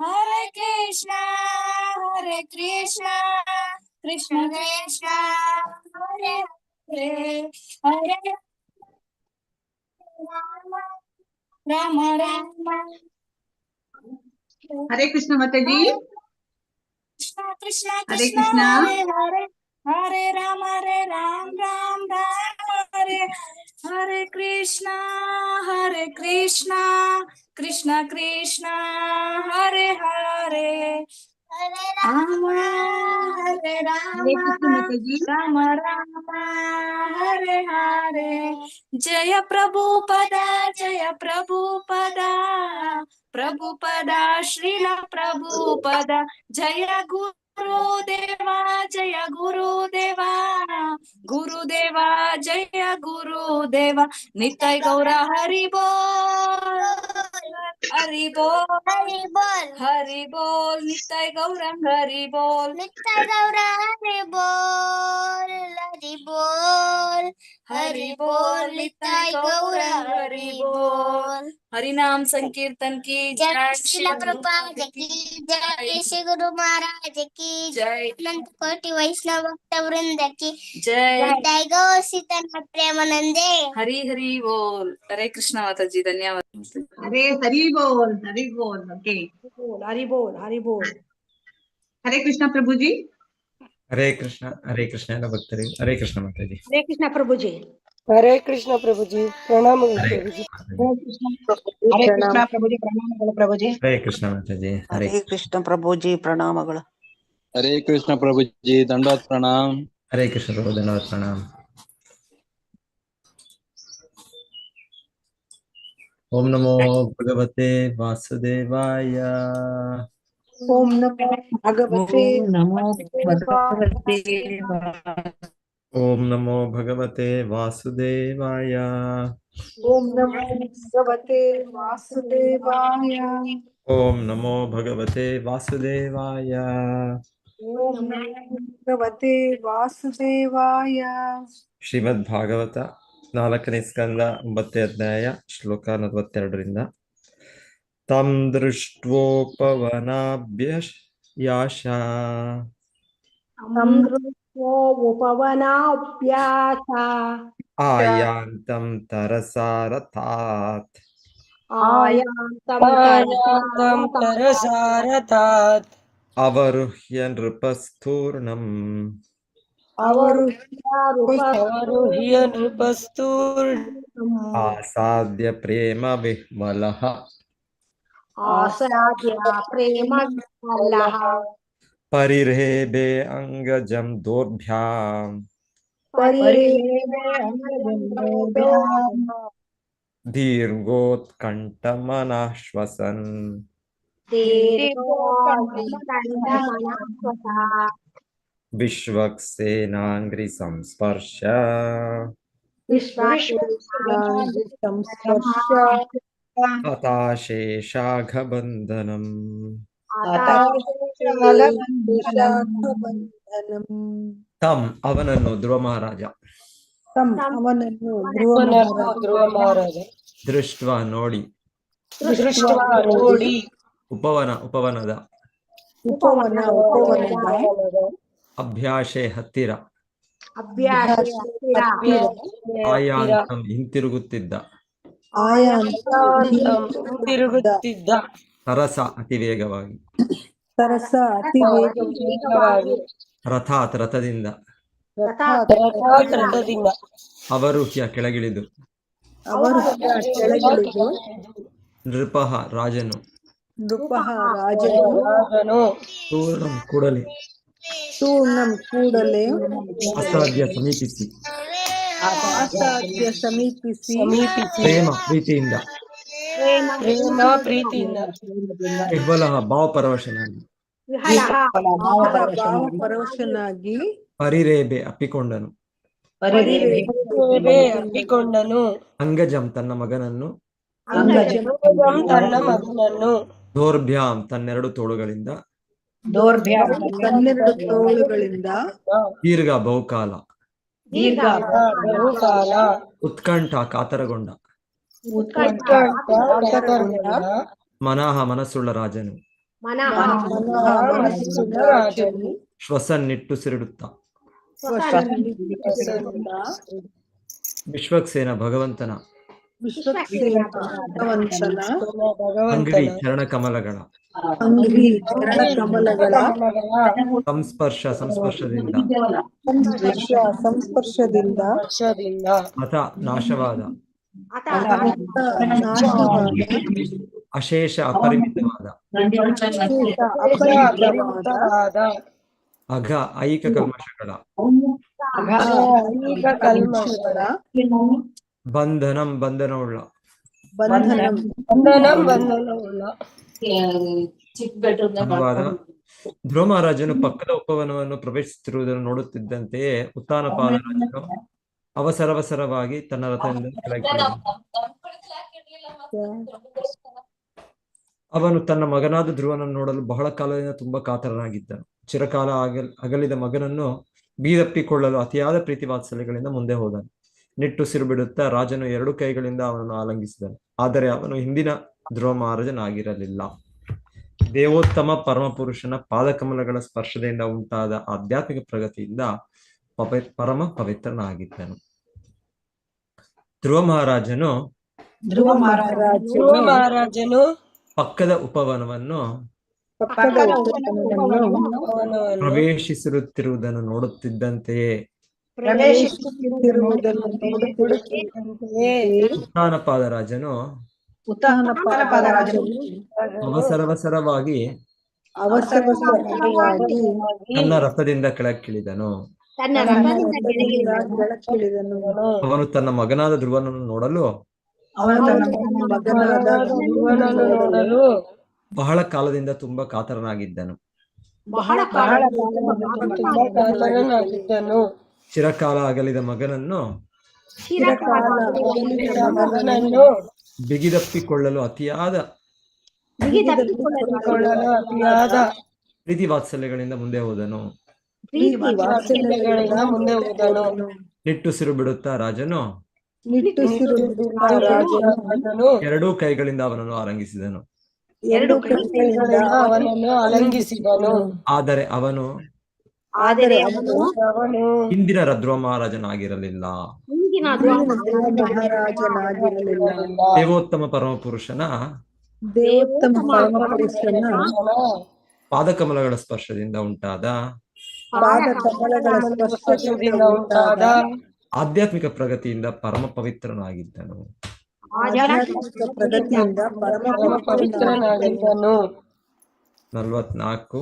Hare Krishna, Krishna Krishna, Hare Hare, Hare Rama, Rama Rama. हरे कृष्ण माताजी. Krishna Krishna हरे Krishna, Krishna. Hare Hare, Hare Rama, Ram Ram, Hare Hare Krishna, Krishna Krishna, Hare Hare, Hare Rama, हरे कृष्ण माताजी. Rama Rama, Hare Hare. Jaya Prabhupada, Prabhupada, Srila Prabhupada. Jaya Gurudeva, Gurudeva, Jaya Gurudeva. Nitai Gaura Hari Bol, Hari Bol, Hari Bol, Hari Bol. Nitai Gaura Hari Bol, Nitai Gaura Hari Bol, Hari Bol, Hari Bol. Nitai Gaura Hari Bol. हरिनाम संकीर्तन की जय, श्रील प्रभुपाद की जय, श्री गुरु महाराज की जय, अनंत कोटि वैष्णव भक्त वृंद की जय, जय गौ सीतानाथ प्रेमानंदे. हरि हरि बोल. हरे कृष्ण माता जी, धन्यवाद. हरे हरि बोल, हरि बोल. ओके, हरि बोल, हरि बोल. हरे कृष्ण प्रभु जी. हरे कृष्ण ಎಲ್ಲ ಭಕ್ತರಿಗೆ ಹರೇ ಕೃಷ್ಣ ಮಾತಾಜಿ. हरे कृष्ण प्रभु जी. हरे कृष्ण प्रभु जी. प्रणाम हरे प्रभु जी. हरे कृष्ण प्रभु जी. ಪ್ರಣಾಮಗಳು ಪ್ರಭು जी. ಹರೇ ಕೃಷ್ಣ ಮಾತಾಜಿ. हरे कृष्ण प्रभु जी. प्रणामಗಳು. हरे कृष्ण प्रभु जी. दंडवत प्रणाम. हरे कृष्ण प्रभु, धन्यवाद प्रणाम. ओम नमो भगवते वासुदेवाय. ओम नमो भगवते ओम नमो भगवते वासुदेवाय. ओम नमो भगवते वासुदेवाय. ओम नमो भगवते वासुदेवाय. ओम नमो भगवते वासुदेवाय. ಶ್ರೀಮದ್ ಭಾಗವತ 4ನೇ ಸ್ಕಂದ 9ನೇ ಅಧ್ಯಾಯ ಶ್ಲೋಕ 42ರಿಂದ. ತಂ ದೃಷ್ಟ್ವೋಪವನಾಭ್ಯಯಾಶ उपवनाभ्यास ಆಯಾಂತಂ ತರಸಾರಥಾತ್. आयान्तं तरसारथात् ಅವರುಹ್ಯ ನೃಪಸ್ಥೂರ್ಣಂ अवरुह्य नृपस्तूर्णम् ಆಸಾದ್ಯ ಪ್ರೇಮ ವಿಹ್ವಲಃ. आसाद्य प्रेम विह्वलः. ಪರಿರೇಭೆ ಅಂಗಜಂ ದೋರ್ಭ್ಯಾಂ परिरेभे अंगजन्मोभ्याम् ದೀರ್ಘೋತ್ಕಂಠಮನಾಶ್ವಸನ್. दीर्घोत्कण्ठमनाश्वसः. ವಿಶ್ವಕ್ಸೇನಾಂಗ್ರಿ ಸಂಸ್ಪರ್ಶ विश्वसंस्पर्श ಹತಾಶೇಷಾಘಬಂಧನಂ. शाखबन्धनम्. ತಂ ಅವನನ್ನು ಧ್ರುವ ಮಹಾರಾಜ ಅವನನ್ನು ಧ್ರುವ ಮಹಾರಾಜ ದೃಷ್ಟ ನೋಡಿ ದೃಷ್ಟ್ವಾ ನೋಡಿ ಉಪವನದ ಉಪವನದ ಅಭ್ಯಾಸೆ ಹತ್ತಿರ ಹತ್ತಿರ ಹಿಂತಿರುಗುತ್ತಿದ್ದ ತಿರುಗುತ್ತಿದ್ದ ಸರಸ ಅತಿ ವೇಗವಾಗಿ. ಸರಸ ಅತಿ ವೇಗವಾಗಿ ರಥಾತ್ ರಥದಿಂದ ರಥದಿಂದ ಅವರುಹ್ಯ ಕೆಳಗಿಳಿದು ನೃಪಃ ರಾಜನು ರಾಜನು ತೂರ್ಣಂ ಕೂಡಲೇ ಅಸಾಧ್ಯ ಸಮೀಪಿಸಿ ಪ್ರೇಮ ಪ್ರೀತಿಯಿಂದ ವಿಹ್ವಲಃ ಭಾವಪರವಶನಾಗಿ ಪರಿರೇಬೆ ಅಪ್ಪಿಕೊಂಡನು. ಅಂಗಜಂ ತನ್ನ ಮಗನನ್ನು ದೌರ್ಭ್ಯಾಂ ತನ್ನೆರಡು ತೋಳುಗಳಿಂದ ದೀರ್ಘ ಬಹುಕಾಲ ಉತ್ಕಂಠ ಕಾತರಗೊಂಡ ಮನಃ ಮನಸ್ಸುಳ್ಳ ರಾಜನು ಮನಃ ಮನಸ್ಸುಳ್ಳ ರಾಜನು ಶ್ವಸನ್ ನಿಟ್ಟುಸಿರಿಡುತ್ತ ಶ್ವಸನಿಂದ ವಿಶ್ವಕ್ಸೇನ ಭಗವಂತನ ವಿಶ್ವಕ್ಸೇನ ಭಗವಂತನ ಅಂಗಡಿ ಭಗವಂತನ ಚರಣ ಕಮಲಗಳ ಅಂಗ್ರಿ ಚರಣ ಕಮಲಗಳ ಸಂಸ್ಪರ್ಶದಿಂದ ಸಂಸ್ಪರ್ಶದಿಂದ ವರ್ಷದಿಂದ ಅಥ ನಾಶವಾದ ನಾಶವಾದ ಅಶೇಷ ಅಪರಿಮಿತವಾದ ಅಪರಿಮಿತವಾದ ಅಘ ಐಕ ಕಲ್ಮಶಗಳ ಅನೇಕ ಕಲ್ಮಶಗಳ ಬಂಧನವುಳ್ಳ ಬಂಧನವುಳ್ಳ ಅನುವಾದ. ಧ್ರುವ ಮಹಾರಾಜನು ಪಕ್ಕದ ಉಪವನವನ್ನು ಪ್ರವೇಶಿಸುತ್ತಿರುವುದನ್ನು ನೋಡುತ್ತಿದ್ದಂತೆಯೇ ಉತ್ತಾನಪಾದ ರಾಜನು ಅವಸರವಸರವಾಗಿ ತನ್ನ ರಥದಿಂದ ಕೆಳಗಿಳಿದನು. ಅವನು ತನ್ನ ಮಗನಾದ ಧ್ರುವನನ್ನು ನೋಡಲು ಬಹಳ ಕಾಲದಿಂದ ತುಂಬಾ ಕಾತರನಾಗಿದ್ದನು. ಚಿರಕಾಲ ಅಗಲಿದ ಮಗನನ್ನು ಬೀದಪ್ಪಿಕೊಳ್ಳಲು ಅತಿಯಾದ ಪ್ರೀತಿ ವಾತ್ಸಲ್ಯಗಳಿಂದ ಮುಂದೆ ಹೋದನು. ನಿಟ್ಟುಸಿರು ಬಿಡುತ್ತಾ ರಾಜನು 2 ಕೈಗಳಿಂದ ಅವನನ್ನು ಆಲಂಗಿಸಿದನು. ಆದರೆ ಅವನು ಹಿಂದಿನ ಧ್ರುವ ಮಹಾರಾಜನಾಗಿರಲಿಲ್ಲ. ದೇವೋತ್ತಮ ಪರಮಪುರುಷನ ಪಾದಕಮಲಗಳ ಸ್ಪರ್ಶದಿಂದ ಉಂಟಾದ ಆಧ್ಯಾತ್ಮಿಕ ಪ್ರಗತಿಯಿಂದ ಪರಮ ಪವಿತ್ರನಾಗಿದ್ದನು. ಧ್ರುವ ಮಹಾರಾಜನು ಪಕ್ಕದ ಉಪವನವನ್ನು ಪ್ರವೇಶಿಸುತ್ತಿರುವುದನ್ನು ನೋಡುತ್ತಿದ್ದಂತೆಯೇ ಉತ್ತಾನಪಾದ ರಾಜನು ಅವಸರವಸರವಾಗಿ ತನ್ನ ರಥದಿಂದ ಕೆಳಕ್ಕಿಳಿದನು. ಅವನು ತನ್ನ ಮಗನಾದ ಧ್ರುವನನ್ನು ನೋಡಲು ಬಹಳ ಕಾಲದಿಂದ ತುಂಬಾ ಕಾತರನಾಗಿದ್ದನು. ಚಿರಕಾಲ ಅಗಲಿದ ಮಗನನ್ನು ಬಿಗಿದಪ್ಪಿಕೊಳ್ಳಲು ಅತಿಯಾದ ಪ್ರೀತಿ ವಾತ್ಸಲ್ಯಗಳಿಂದ ಮುಂದೆ ಹೋದನು. ನಿಟ್ಟುಸಿರು ಬಿಡುತ್ತಾ ರಾಜನು 2 ಕೈಗಳಿಂದ ಅವನನ್ನು ಆಲಂಗಿಸಿದನು. ಆದರೆ ಅವನು ಹಿಂದಿನ ಧ್ರುವ ಮಹಾರಾಜನಾಗಿರಲಿಲ್ಲ. ದೇವೋತ್ತಮ ಪರಮಪುರುಷನ ಪಾದಕಮಲಗಳ ಸ್ಪರ್ಶದಿಂದ ಉಂಟಾದ ಆಧ್ಯಾತ್ಮಿಕ ಪ್ರಗತಿಯಿಂದ ಪರಮ ಪವಿತ್ರನಾಗಿದ್ದನು. 44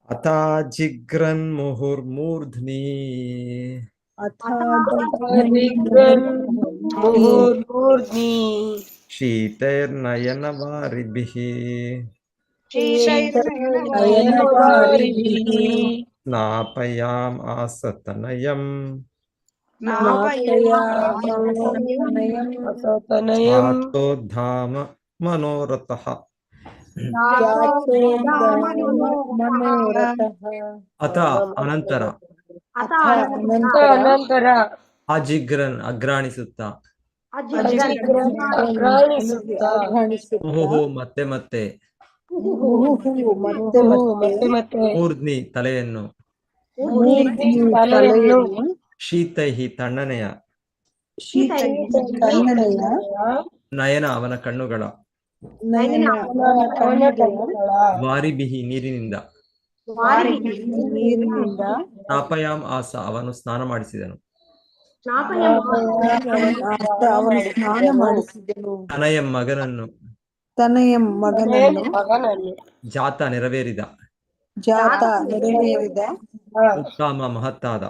ಅಥಾ ಜಿಗ್ರನ್ ಮುಹುರ್ಮೂರ್ಧ್ನಿ ಶೀತೈರ್ನಯನ ವಾರಿಭಿಃ ಸ್ನಾಪಯಾಮ್ ಆಸತನಯಂ ಜಾತೋದ್ಧಾಮ ಮನೋರಥಃ. ಅಥ ಅನಂತರ ಅಜಿಗ್ರನ್ ಅಗ್ರಾಣಿಸುತ್ತಾ ಓಹೋ ಮತ್ತೆ ಮತ್ತೆ ಮೂರ್ಧ್ನಿ ತಲೆಯನ್ನು ಶೀತೈಹಿ ತಣ್ಣನೆಯ ನಯನ ಅವನ ಕಣ್ಣುಗಳ ವಾರಿಬಿಹಿ ನೀರಿನಿಂದ ತಾಪಯಾಮ್ ಆಸ ಅವನು ಸ್ನಾನ ಮಾಡಿಸಿದನು. ತನಯಂ ಮಗನನ್ನು ಜಾತ ನೆರವೇರಿದ ಉತ್ತಮ ಮಹತ್ತಾದ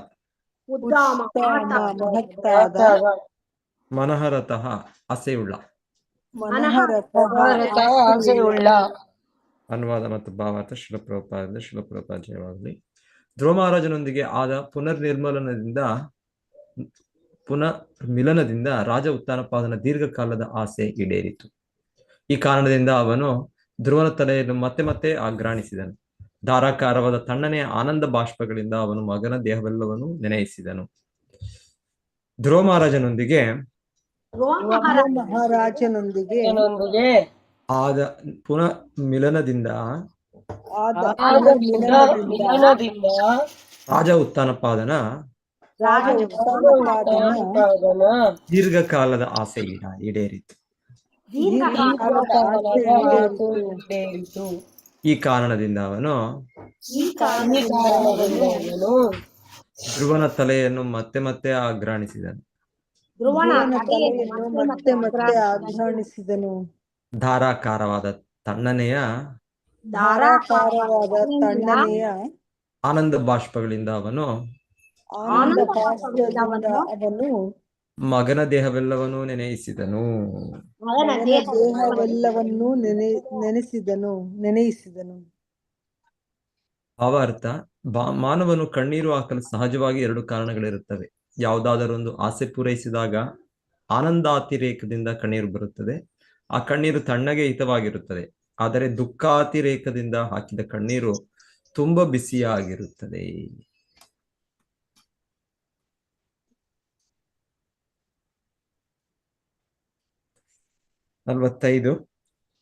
ಮನೋಹರತಃ ಆಸೆಯುಳ್ಳ. ಅನುವಾದ ಮತ್ತು ಭಾವಾರ್ಥ ಶಿಲಪ್ರಭುಪಾದ ಜಯವಾಗಲಿ. ಧ್ರುವ ಮಹಾರಾಜನೊಂದಿಗೆ ಆದ ಪುನರ್ಮಿಲನದಿಂದ ರಾಜ ಉತ್ತಾನಪಾದನ ದೀರ್ಘಕಾಲದ ಆಸೆ ಈಡೇರಿತು. ಈ ಕಾರಣದಿಂದ ಅವನು ಧ್ರುವನ ತಲೆಯನ್ನು ಮತ್ತೆ ಮತ್ತೆ ಆಘ್ರಾಣಿಸಿದನು. ಧಾರಾಕಾರವಾದ ತಣ್ಣನೆಯ ಆನಂದ ಬಾಷ್ಪಗಳಿಂದ ಅವನು ಮಗನ ದೇಹವೆಲ್ಲವನ್ನು ನೆನೆಯಿಸಿದನು. ಧ್ರುವ ಮಹಾರಾಜನೊಂದಿಗೆ ಆದ ಪುನಃ ಮಿಲನದಿಂದ ಆದ ಆದ ಮಿಲನದಿಂದ ಜ್ಞಾನದಿಂದ ರಾಜ ಉತ್ಥಾನಪಾದನ ರಾಜ ಉತ್ಥಾನಪಾದನ ದೀರ್ಘಕಾಲದ ಆಸೆ ಈಡೇರಿತು. ದೀರ್ಘಕಾಲದ ಆಸೆ ಮಾತು ಈಡೇರಿತು. ಈಡೇರಿತು. ಈ ಕಾರಣದಿಂದ ಅವನು ಈ ಕಾರಣದಿಂದ ಅವನು ಧ್ರುವನ ತಲೆಯನ್ನು ಮತ್ತೆ ಮತ್ತೆ ಆಘ್ರಾಣಿಸಿದನು. ಧ್ರುವನ ತಲೆಯನ್ನು ಮತ್ತೆ ಮತ್ತೆ ಆಘ್ರಾಣಿಸಿದನು. ಧಾರಾಕಾರವಾದ ತಣ್ಣನೆಯ ಧಾರಾಕಾರವಾದ ತಣ್ಣನೆಯ ಆನಂದ ಬಾಷ್ಪಗಳಿಂದ ಅವನು ಆನಂದ ಬಾಷ್ಪದಿಂದ ಅವನು ಮಗನ ದೇಹವೆಲ್ಲವನ್ನೂ ನೆನೆಯಿಸಿದನು. ಮಗನ ದೇಹವೆಲ್ಲವನ್ನೂ ನೆನೆಯಿಸಿದನು. ಭಾವಾರ್ಥ, ಮಾನವನು ಕಣ್ಣೀರು ಹಾಕಲು ಸಹಜವಾಗಿ 2 ಕಾರಣಗಳಿರುತ್ತವೆ. ಯಾವುದಾದರೊಂದು ಆಸೆ ಪೂರೈಸಿದಾಗ ಆನಂದಾತಿರೇಕದಿಂದ ಕಣ್ಣೀರು ಬರುತ್ತದೆ. ಆ ಕಣ್ಣೀರು ತಣ್ಣಗೆ ಹಿತವಾಗಿರುತ್ತದೆ. ಆದರೆ ದುಃಖಾತಿರೇಕದಿಂದ ಹಾಕಿದ ಕಣ್ಣೀರು ತುಂಬಾ ಬಿಸಿಯಾಗಿರುತ್ತದೆ. ನಲವತ್ತೈದು.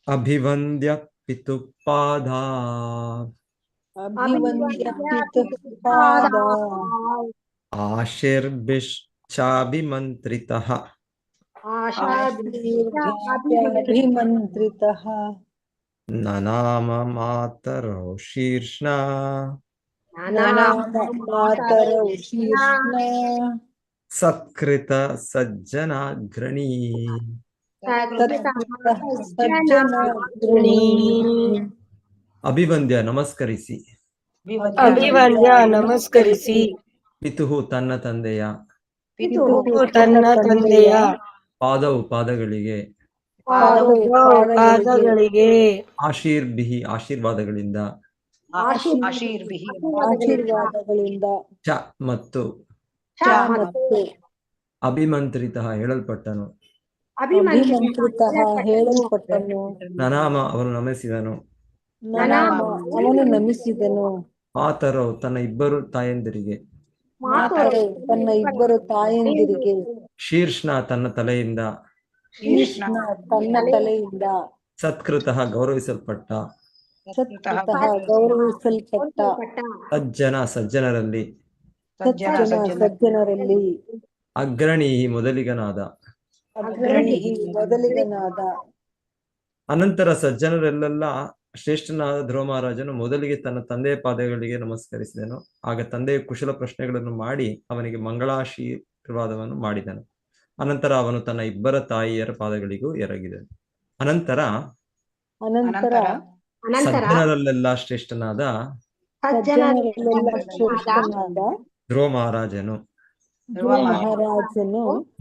ಅಭಿವಂದ್ಯ ಪಿತುಪಾದ ಆಶೀರ್ಭಿಶ್ಚಾಭಿಮಂತ್ರಿತಃ ನನಾಮ ಮಾತರೌ ಶೀರ್ಷ್ಣ ಸತ್ಕೃತ ಸಜ್ಜನಾಗ್ರಣೀ ಅಭಿವಂದ್ಯ ನಮಸ್ಕರಿಸಿ. ಅಭಿವಂದ್ಯ ನಮಸ್ಕರಿಸಿ. ಪಿತುಹು ತನ್ನ ತಂದೆಯ ತನ್ನ ತಂದೆಯ ಪಾದವು ಪಾದಗಳಿಗೆ ಪಾದಗಳಿಗೆ ಆಶೀರ್ಭಿಹಿ ಆಶೀರ್ವಾದಗಳಿಂದ ಆಶೀರ್ವಾದಗಳಿಂದ ಚ ಮತ್ತು ಅಭಿಮಂತ್ರಿತ ಹೇಳಲ್ಪಟ್ಟನು. ಹೇಳಲ್ಪಟ್ಟನು. ನನಾಮ ಅವನು ನಮಿಸಿದನು. ಅವನು ನಮಿಸಿದನು. ಮಾತರವು ತನ್ನ ಇಬ್ಬರು ತಾಯಂದಿರಿಗೆ, ತನ್ನ ಇಬ್ಬರು ತಾಯಂದಿರಿಗೆ, ಶೀರ್ಷ್ಣ ತನ್ನ ತಲೆಯಿಂದ, ತನ್ನ ತಲೆಯಿಂದ, ಸತ್ಕೃತಃ ಗೌರವಿಸಲ್ಪಟ್ಟ, ಗೌರವಿಸಲ್ಪಟ್ಟ, ಸಜ್ಜನರಲ್ಲಿ, ಸಜ್ಜನರಲ್ಲಿ, ಅಗ್ರಣಿ ಮೊದಲಿಗನಾದ. ಅನಂತರ ಸಜ್ಜನರೆಲ್ಲ ಶ್ರೇಷ್ಠನಾದ ಧ್ರುವ ಮಹಾರಾಜನು ಮೊದಲಿಗೆ ತನ್ನ ತಂದೆಯ ಪಾದಗಳಿಗೆ ನಮಸ್ಕರಿಸಿದನು. ಆಗ ತಂದೆಯ ಕುಶಲ ಪ್ರಶ್ನೆಗಳನ್ನು ಮಾಡಿ ಅವನಿಗೆ ಮಂಗಳಾಶೀರ್ವಾದವನ್ನು ಮಾಡಿದನು. ಅನಂತರ ಅವನು ತನ್ನ ಇಬ್ಬರ ತಾಯಿಯರ ಪಾದಗಳಿಗೂ ಎರಗಿದನು. ಅನಂತರ ಸಜ್ಜನರಲ್ಲೆಲ್ಲ ಶ್ರೇಷ್ಠನಾದ ಧ್ರುವ ಮಹಾರಾಜನು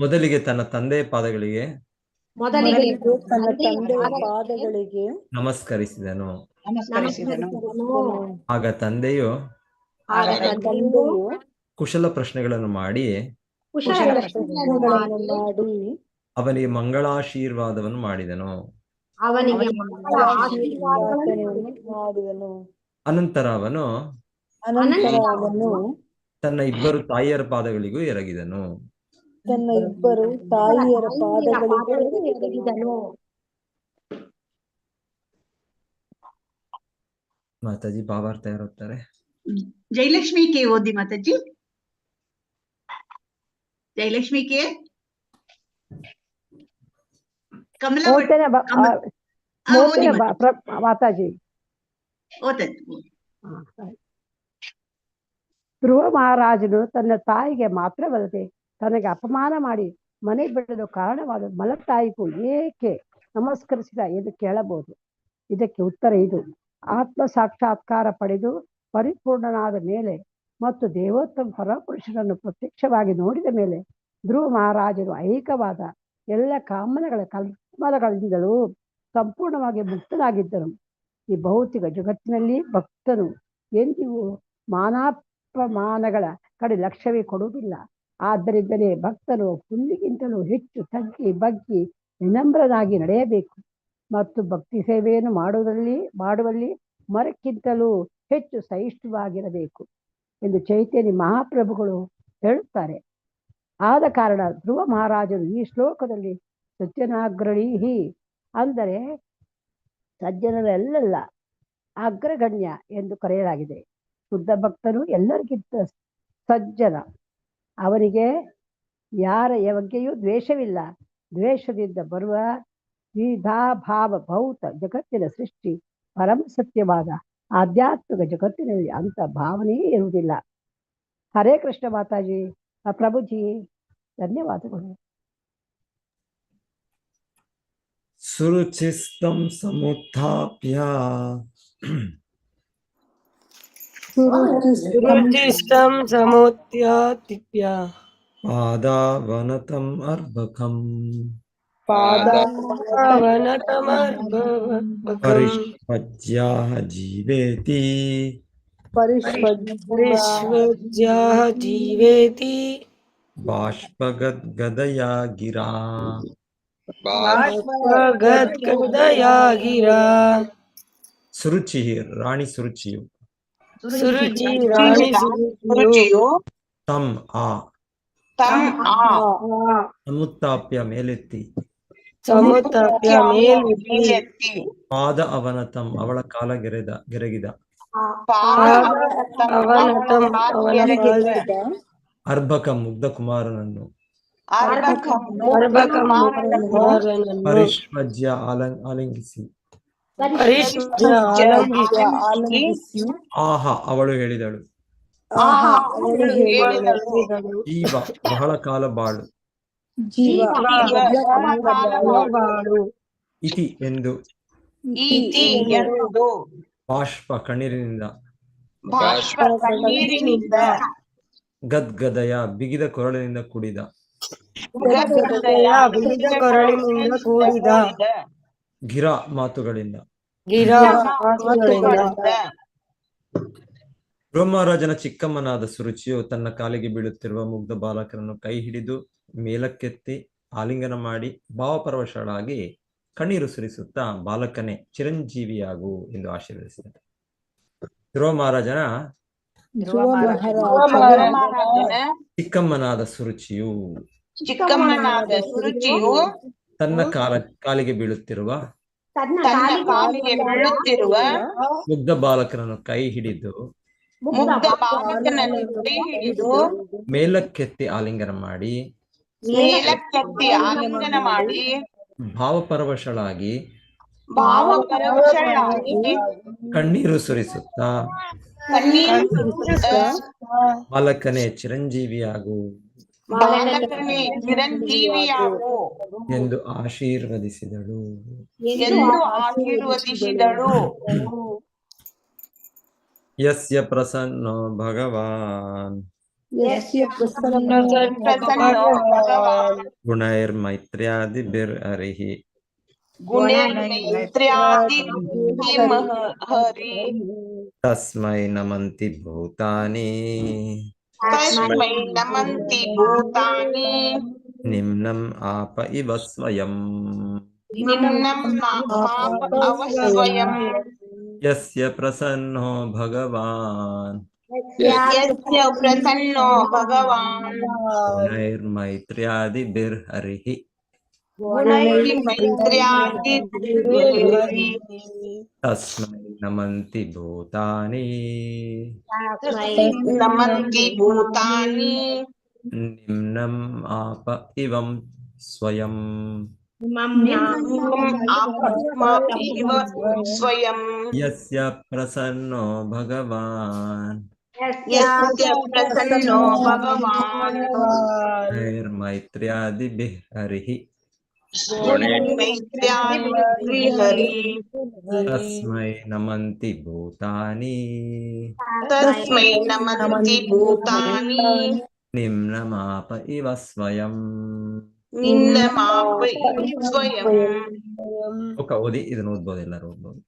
ಮೊದಲಿಗೆ ತನ್ನ ತಂದೆಯ ಪಾದಗಳಿಗೆ ತನ್ನ ತಂದೆಯ ಪಾದಗಳಿಗೆ ನಮಸ್ಕರಿಸಿದನು. ಆಗ ತಂದೆಯು ಕುಶಲ ಪ್ರಶ್ನೆಗಳನ್ನು ಮಾಡಿ ಅವನಿಗೆ ಮಂಗಳಾಶೀರ್ವಾದವನ್ನು ಮಾಡಿದನು. ಅನಂತರ ಅವನು ತನ್ನ ಇಬ್ಬರು ತಾಯಿಯರ ಪಾದಗಳಿಗೂ ಎರಗಿದನು. ತನ್ನ ಇಬ್ಬರು ತಾಯಿಯರ ಪಾದಗಳಿಗೆ ಎರಗಿದನು. ಮಾತಾಜಿ ಭಾವಾರ್ಥ ಯಾರುತ್ತಾರೆ? ಜಯಲಕ್ಷ್ಮಿ ಕೆ ಓದಿ ಮಾತಾಜಿ. ಜಯಲಕ್ಷ್ಮಿ ಕೆ ಕಮಲ ಮಾತಾಜಿ. ಧ್ರುವ ಮಹಾರಾಜನು ತನ್ನ ತಾಯಿಗೆ ಮಾತ್ರವಲ್ಲದೆ ತನಗೆ ಅಪಮಾನ ಮಾಡಿ ಮನೆ ಬಿಡಲು ಕಾರಣವಾದ ಮಲತಾಯಿಗೂ ಏಕೆ ನಮಸ್ಕರಿಸಿದ ಎಂದು ಕೇಳಬಹುದು. ಇದಕ್ಕೆ ಉತ್ತರ ಇದು: ಆತ್ಮ ಸಾಕ್ಷಾತ್ಕಾರ ಪಡೆದು ಪರಿಪೂರ್ಣನಾದ ಮೇಲೆ ಮತ್ತು ದೇವೋತ್ತಮ ಪರಪುರುಷರನ್ನು ಪ್ರತ್ಯಕ್ಷವಾಗಿ ನೋಡಿದ ಮೇಲೆ ಧ್ರುವ ಮಹಾರಾಜನು ಐಹಿಕವಾದ ಎಲ್ಲ ಕಲ್ಮಲಗಳಿಂದಲೂ ಸಂಪೂರ್ಣವಾಗಿ ಮುಕ್ತನಾಗಿದ್ದನು. ಈ ಭೌತಿಕ ಜಗತ್ತಿನಲ್ಲಿ ಭಕ್ತನು ಎಂದಿಗೂ ಮಾನಾಪಮಾನಗಳ ಕಡೆ ಲಕ್ಷ್ಯವೇ ಕೊಡುವುದಿಲ್ಲ. ಆದ್ದರಿಂದಲೇ ಭಕ್ತನು ಹುಲ್ಲಿಗಿಂತಲೂ ಹೆಚ್ಚು ತಗ್ಗಿ ಬಗ್ಗಿ ವಿನಮ್ರನಾಗಿ ನಡೆಯಬೇಕು ಮತ್ತು ಭಕ್ತಿ ಸೇವೆಯನ್ನು ಮಾಡುವಲ್ಲಿ ಮರಕ್ಕಿಂತಲೂ ಹೆಚ್ಚು ಸಹಿಷ್ಣುವಾಗಿರಬೇಕು ಎಂದು ಚೈತನ್ಯ ಮಹಾಪ್ರಭುಗಳು ಹೇಳುತ್ತಾರೆ. ಆದ ಕಾರಣ ಧ್ರುವ ಮಹಾರಾಜರು ಈ ಶ್ಲೋಕದಲ್ಲಿ ಸಜ್ಜನಾಗ್ರಣಿ ಅಂದರೆ ಸಜ್ಜನರೆಲ್ಲ ಅಗ್ರಗಣ್ಯ ಎಂದು ಕರೆಯಲಾಗಿದೆ. ಶುದ್ಧ ಭಕ್ತರು ಎಲ್ಲರಿಗಿಂತ ಸಜ್ಜನ. ಅವರಿಗೆ ಯಾರ ಬಗ್ಗೆಯೂ ದ್ವೇಷವಿಲ್ಲ. ದ್ವೇಷದಿಂದ ಬರುವ ದ್ವಿಧಾಭಾವ ಭೌತ ಜಗತ್ತಿನ ಸೃಷ್ಟಿ ಪರಮ ಸತ್ಯವಾದ ಆಧ್ಯಾತ್ಮಿಕ ಜಗತ್ತಿನಲ್ಲಿ ಅಂತ ಭಾವನೆಯೇ ಇರುವುದಿಲ್ಲ. ಹರೇ ಕೃಷ್ಣ ಮಾತಾಜಿ, ಪ್ರಭುಜಿ, ಧನ್ಯವಾದಗಳು. ಸುರುಚಿಸ್ತಂ ಸಮುತ್ಥಾಪ್ಯ ಸುರುಚಿಸ್ತಂ ಸಮುತ್ಥಾಪ್ಯ ಪಾದಾವನತಂ ಅರ್ಭಕಂ ಪಾದಾವನತಮರ್ಭಕಂ ಪರಿಷ್ಪಜ್ಯಾಹ ಜೀವೇತಿ ಪರಿಷ್ವಜ್ಯಾಹ ಜೀವೇತಿ ಬಾಷ್ಪಗದ್ಗದಯಾ ಗಿರಾ ಗದ್ಗದಯಾ ಗಿರಾ. ಸುರುಚಿ ರಾಣಿ ಸುರುಚಿಯು ಸುರುಚಿ ರಾಣಿ ಸುರುಚಿಯು ತಂ ಆ ಸಮುತ್ತಾಪ್ಯ ಮೇಲೆತ್ತಿ ಸಮುತ್ತಾಪ್ಯ ಮೇಲೆತ್ತಿ ಪಾದ ಅವನತಂ ಅವಳ ಕಾಲ ಗೆರಗಿದ ಅವನತಂ ಅವನ ಅರ್ಭಕಂ ಮುಗ್ಧ ಕುಮಾರನನ್ನು ಅರ್ಭಕಂ ಕುಮಾರನನ್ನು ಪರಿಷ್ವಜ್ಯ ಆಲಿಂಗಿಸಿ ಆಲಂಗಿಸಿ ಆಹ ಅವಳು ಹೇಳಿದಳು, ಜೀವ ಬಹಳ ಕಾಲ ಬಾಳು, ಇತಿ ಎಂದು ಬಾಷ್ಪ ಕಣ್ಣೀರಿನಿಂದ ಗದ್ಗದಯ ಬಿಗಿದ ಕೊರಳಿನಿಂದ ಕೂಡಿದ ಗಿರ ಮಾತುಗಳಿಂದ ಬ್ರಹ್ಮರಾಜನ ಚಿಕ್ಕಮ್ಮನಾದ ಸುರುಚಿಯು ತನ್ನ ಕಾಲಿಗೆ ಬೀಳುತ್ತಿರುವ ಮುಗ್ಧ ಬಾಲಕನನ್ನು ಕೈ ಹಿಡಿದು ಮೇಲಕ್ಕೆತ್ತಿ ಆಲಿಂಗನ ಮಾಡಿ ಭಾವಪರವಶಳಾಗಿ ಕಣ್ಣೀರು ಸುರಿಸುತ್ತಾ, ಬಾಲಕನೇ ಚಿರಂಜೀವಿಯಾಗು ಎಂದು ಆಶೀರ್ವದಿಸಿದರು. ಧ್ರುವ ಮಹಾರಾಜನ ಚಿಕ್ಕಮ್ಮನಾದ ಸುರುಚಿಯು ತನ್ನ ಕಾಲಿಗೆ ಬೀಳುತ್ತಿರುವ ಮುಗ್ಧ ಬಾಲಕನನ್ನು ಕೈ ಹಿಡಿದು ಮೇಲಕ್ಕೆತ್ತಿ ಆಲಿಂಗನ ಮಾಡಿ ಭಾವಪರವಶಳಾಗಿ ಕಣ್ಣೀರು ಸುರಿಸುತ್ತಾ, ಬಾಲಕನೇ ಚಿರಂಜೀವಿಯಾಗು ಎಂದು ಆಶೀರ್ವದಿಸಿದಳು. ಯಸ್ಯ ಪ್ರಸನ್ನೋ ಭಗವಾನ್ ಗುಣೈರ್ಮೈತ್ರ್ಯಾದಿಭಿರ್ಹರಿಃ ತಸ್ಮೈ ನಮಂತಿ ಭೂತಾನಿ ನಿಮ್ನಂ ಆಪ ಇವ ಸ್ವಯಂ. ಯಸ್ಯ ಪ್ರಸನ್ನೋ ಭಗವಾನ್ ಗುಣೈರ್ಮೈತ್ರ್ಯಾದಿಭಿರ್ಹರಿಃ ತಸ್ಮೈ ನಮಂತಿ ಭೂತಾನಿ ನಿಮ್ನಂ ಆಪ ಇವಂ ಸ್ವಯಂ. ಯಸ್ಯ ಪ್ರಸನ್ನೋ ಭಗವಾನ್ ಗುಣೈರ್ಮೈತ್ರ್ಯಾದಿಭಿರ್ಹರಿಃ ತಸ್ಮೈ ನಮಂತಿ ಭೂತಾನಿ ನಿಮ್ನಮಾಪ ಇವ ಸ್ವಯಂ. ಓದಿ, ಇದನ್ನ ಓದ್ಬೋದು, ಎಲ್ಲರೂ ಓದ್ಬೋದು.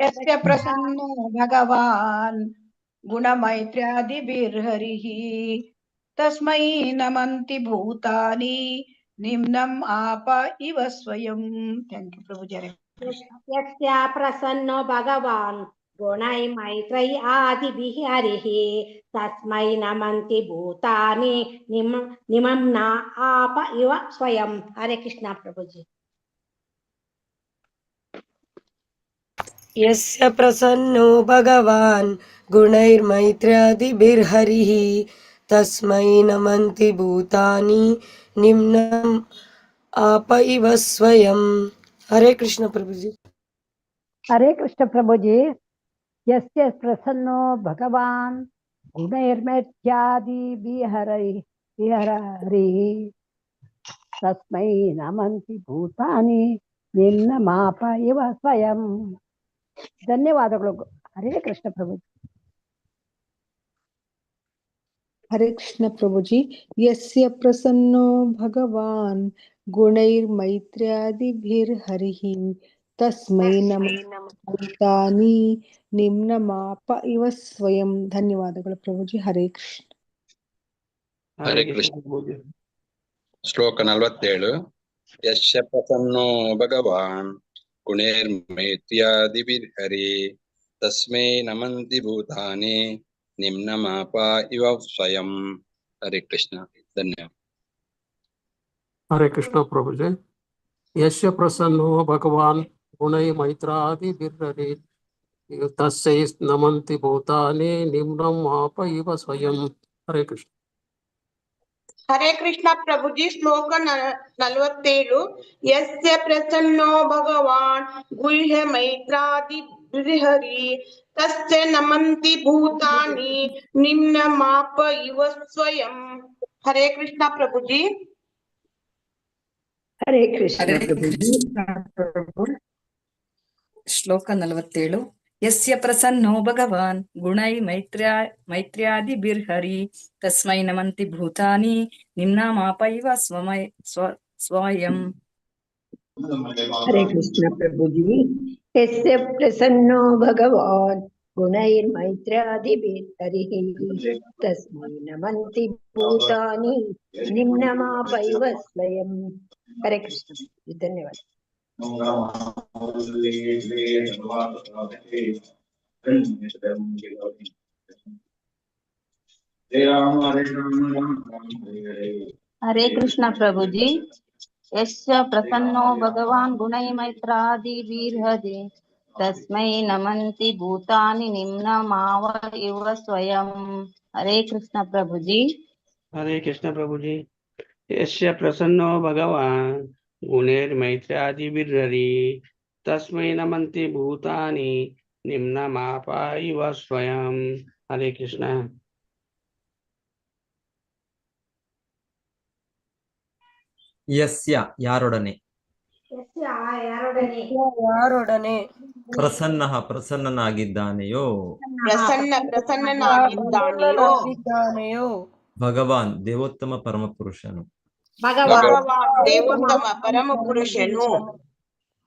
ಯಸ್ಯ ಪ್ರಸನ್ನೋ ಭಗವಾನ್ ಗುಣಮೈತ್ರ್ಯಾದಿಭಿರ್ಹರಿಃ ತಸ್ಮೈ ನಮಂತಿ ಭೂತಾನಿ ನಿಮ್ನಂ ಆಪ ಇವ ಸ್ವಯಂ. ಥ್ಯಾಂಕ್ ಯು ಪ್ರಭುಜಾರೆ. ಯಸ್ಯ ಪ್ರಸನ್ನೋ ಭಗವಾನ್ ಗುಣೈ ಮೈತ್ರೈ ಆದಿಭಿಃ ಹರಿಃ ತಸ್ಮೈ ನಮಂತಿ ಭೂತಾನಿ ನಿಮಂನ ಆಪ ಇವ ಸ್ವಯಂ. ಹರೇ ಕೃಷ್ಣ ಪ್ರಭುಜಿ. यस्य प्रसन्नो भगवान् गुणैर्मैत्र्यादिभिर्हरिः तस्मै नमन्ति भूतानि निम्नम् आप इव स्वयं। हरे कृष्ण प्रभु जी। हरे कृष्ण प्रभु जी। यस्य प्रसन्नो भगवान् गुणैर्मैत्र्यादिभिर्हरिः तस्मै नमन्ति भूतानि निम्नमाप इव स्वयं। ಧನ್ಯವಾದಗಳು. ಹರೇ ಕೃಷ್ಣ ಪ್ರಭು. हरे कृष्ण प्रभुजी। यस्य प्रसन्नो भगवान् गुणैर्मैत्र्यादिभिर्हरिः तस्मै नमः भूतानि निम्नमाप इव स्वयं। ಧನ್ಯವಾದಗಳು ಪ್ರಭುಜಿ. ಹರೇ ಕೃಷ್ಣ. ಹರೇ ಕೃಷ್ಣ. ಶ್ಲೋಕ 47. ಯಶ್ಯ ಪ್ರಸನ್ನೋ ಭಗವಾನ್ ಗುಣೈರ್ಮೈತ್ರ್ಯಾದಿಭಿರ್ಹರಿ ತಸ್ಮೈ ನಮಂತಿ ಭೂತಾನಿ ನಿಮ್ನಮಾಪ ಇವ ಸ್ವಯಂ. ಹರೇ ಕೃಷ್ಣ. ಧನ್ಯವಾದ. हरे कृष्ण प्रभु जी। यस्य प्रसन्नो भगवान् गुणै मैत्रादिभिर्हरि तस्यै नमन्ति भूतानि निम्नं आप इव स्वयं। हरे कृष्ण. हरे कृष्ण प्रभु जी। श्लोक 47. यस्य प्रसन्नो भगवान् गुह्य मैत्रादिभिर्हरि तस्य नमन्ति भूतानि निम्नमाप इव स्वयं। हरे कृष्ण प्रभु जी। ಹರೇ ಕೃಷ್ಣ ಪ್ರಭು. ಶ್ಲೋಕ 47. ಯಸ್ಯ ಪ್ರಸನ್ನೋ ಭಗವಾನ್ ಗುಣೈ ಮೈತ್ರ್ಯಾದಿಭಿರ್ಹರಿ ತಸ್ಮೈ ನಮಂತಿ ಭೂತಾನಿ ನಿಮ್ನಮಾಪ ಇವ ಸ್ವಯಂ. हरे कृष्ण प्रभु जी। यस्य प्रसन्नो भगवान् गुणैर्मैत्र्यादिभिर्हरिः तस्मै नमन्ति भूतानि निम्नमाप इव स्वयं। हरे कृष्ण। धन्यवाद. हरे कृष्ण प्रभु जी। यस्य प्रसन्नो भगवान् गुणै मैत्रादिभिर्हरि तस्मै नमन्ति भूतानि निम्नमाव इव स्वयं। हरे कृष्ण प्रभु जी। हरे कृष्ण प्रभु जी। यस्य प्रसन्नो भगवान् गुणैर्मैत्र्यादिभिर्हरि तस्मै नमन्ति भूतानि निम्नमाप इव स्वयं। हरे कृष्ण। ಯಸ್ಯ ಯಾರೊಡನೆ, ಯಾರೊಡನೆ, ಪ್ರಸನ್ನಃ ಪ್ರಸನ್ನನಾಗಿದ್ದಾನೆಯೋ, ಪ್ರಸನ್ನನಾಗಿದ್ದಾನೆಯೋ, ಭಗವಾನ್ ದೇವೋತ್ತಮ ಪರಮಪುರುಷನು, ಭಗವಾನ್ ದೇವೋತ್ತಮ ಪರಮ ಪುರುಷನು,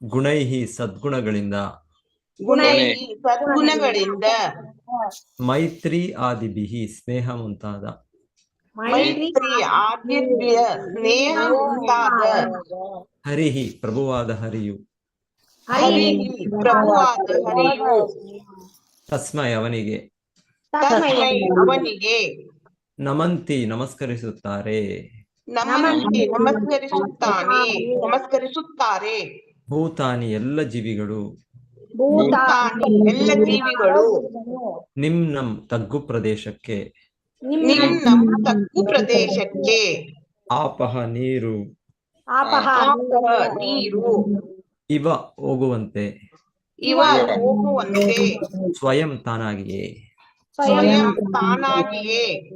ಗುಣೈಹಿ ಸದ್ಗುಣಗಳಿಂದ, ಸದ್ಗುಣಗಳಿಂದ, ಮೈತ್ರಿ ಆದಿಭಿಹಿ ಸ್ನೇಹ ಮುಂತಾದ, ಮೈತ್ರಿ ಆದಿಭ್ಯ ಸ್ನೇಹ ಮುಂತಾದ, ಹರಿಹಿ ಪ್ರಭುವಾದ ಹರಿಯು, ಹರಿಹಿ ಪ್ರಭುವಾದ ಹರಿಯು, ತಸ್ಮೈ ಅವನಿಗೆ, ಅವನಿಗೆ ನಮಂತಿ ನಮಸ್ಕರಿಸುತ್ತಾರೆ, ನಮಸ್ಕರಿಸುತ್ತಾರೆ, ಭೂತಾನಿ ಎಲ್ಲ ಜೀವಿಗಳು, ಎಲ್ಲ ಜೀವಿಗಳು, ನಿಮ್ನಂ ತಗ್ಗು ಪ್ರದೇಶಕ್ಕೆ, ತಗ್ಗು ಪ್ರದೇಶಕ್ಕೆ, ಆಪಹ ನೀರು, ನೀರು, ಇವ ಹೋಗುವಂತೆ, ಹೋಗುವಂತೆ, ಸ್ವಯಂ ತಾನಾಗಿಯೇ, ತಾನಾಗಿಯೇ,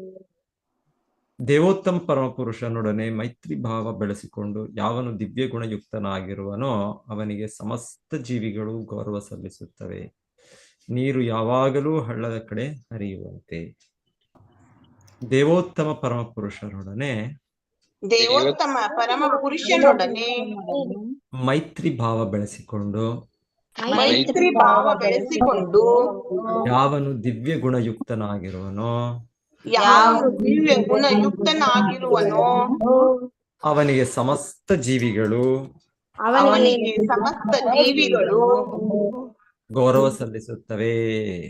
ದೇವೋತ್ತಮ ಪರಮಪುರುಷನೊಡನೆ ಮೈತ್ರಿ ಭಾವ ಬೆಳೆಸಿಕೊಂಡು ಯಾವನು ದಿವ್ಯ ಗುಣಯುಕ್ತನಾಗಿರುವನೋ ಅವನಿಗೆ ಸಮಸ್ತ ಜೀವಿಗಳು ಗೌರವ ಸಲ್ಲಿಸುತ್ತವೆ. ನೀರು ಯಾವಾಗಲೂ ಹಳ್ಳದ ಕಡೆ ಹರಿಯುವಂತೆ. ದೇವೋತ್ತಮ ಪರಮಪುರುಷನೊಡನೆ ಮೈತ್ರಿ ಭಾವ ಬೆಳೆಸಿಕೊಂಡು ಯಾವನು ದಿವ್ಯ ಗುಣಯುಕ್ತನಾಗಿರುವನೋ ಅವನಿಗೆ ಸಮಸ್ತ ಜೀವಿಗಳು ಗೌರವ ಸಲ್ಲಿಸುತ್ತವೆ.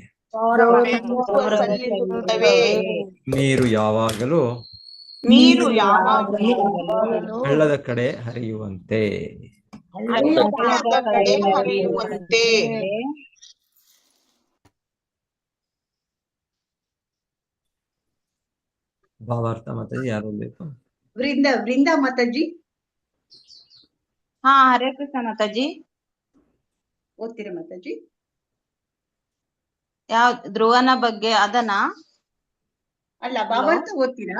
ನೀರು ಯಾವಾಗಲೂ ಹಳ್ಳದ ಕಡೆ ಹರಿಯುವಂತೆ. ಹಳ್ಳದ ಕಡೆ ಹರಿಯುವಂತೆ. ಭಾವಾರ್ಥ ಮಾತಾಜಿ ಯಾರು ಬೇಕು? ವೃಂದ ಮಾತಾಜಿ ಹಾ, ಹರೇ ಕೃಷ್ಣ ಮಾತಾಜಿ. ಓದ್ತೀರಾ ಮಾತಾಜಿ? ಯಾವ ಧ್ರುವನ ಬಗ್ಗೆ ಅದನ್ನ? ಅಲ್ಲ, ಭಾವಾರ್ಥ ಓದ್ತೀರಾ?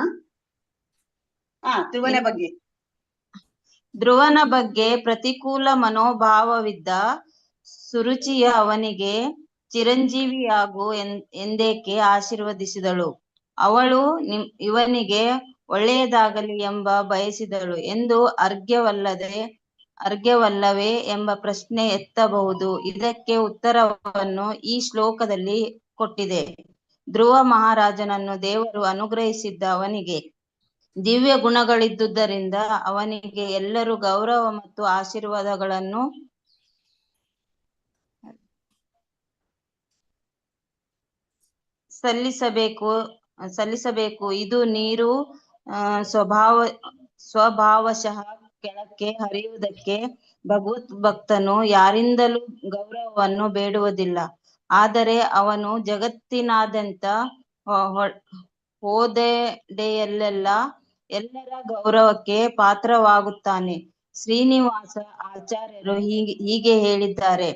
ಧ್ರುವನ ಬಗ್ಗೆ. ಧ್ರುವನ ಬಗ್ಗೆ ಪ್ರತಿಕೂಲ ಮನೋಭಾವವಿದ್ದ ಸುರುಚಿಯ ಅವನಿಗೆ ಚಿರಂಜೀವಿಯಾಗು ಎಂದೇಕೆ ಆಶೀರ್ವದಿಸಿದಳು. ಅವಳು ಇವನಿಗೆ ಒಳ್ಳೆಯದಾಗಲಿ ಎಂಬ ಬಯಸಿದಳು ಎಂದು ಅರ್ಘ್ಯವಲ್ಲವೇ ಎಂಬ ಪ್ರಶ್ನೆ ಎತ್ತಬಹುದು. ಇದಕ್ಕೆ ಉತ್ತರವನ್ನು ಈ ಶ್ಲೋಕದಲ್ಲಿ ಕೊಟ್ಟಿದೆ. ಧ್ರುವ ಮಹಾರಾಜನನ್ನು ದೇವರು ಅನುಗ್ರಹಿಸಿದ್ದ ಅವನಿಗೆ ದಿವ್ಯ ಗುಣಗಳಿದ್ದುದರಿಂದ ಅವನಿಗೆ ಎಲ್ಲರೂ ಗೌರವ ಮತ್ತು ಆಶೀರ್ವಾದಗಳನ್ನು ಸಲ್ಲಿಸಬೇಕು. ಇದು ನೀರು ಸ್ವಭಾವಶಃ ಕೆಳಕ್ಕೆ ಹರಿಯುವುದಕ್ಕೆ ಭಗವತ್ ಭಕ್ತನು ಯಾರಿಂದಲೂ ಗೌರವವನ್ನು ಬೇಡುವುದಿಲ್ಲ. ಆದರೆ ಅವನು ಜಗತ್ತಿನಾದ್ಯಂತ ಎಲ್ಲರ ಗೌರವಕ್ಕೆ ಪಾತ್ರವಾಗುತ್ತಾನೆ. ಶ್ರೀನಿವಾಸ ಆಚಾರ್ಯರು ಹೀಗೆ ಹೇಳಿದ್ದಾರೆ.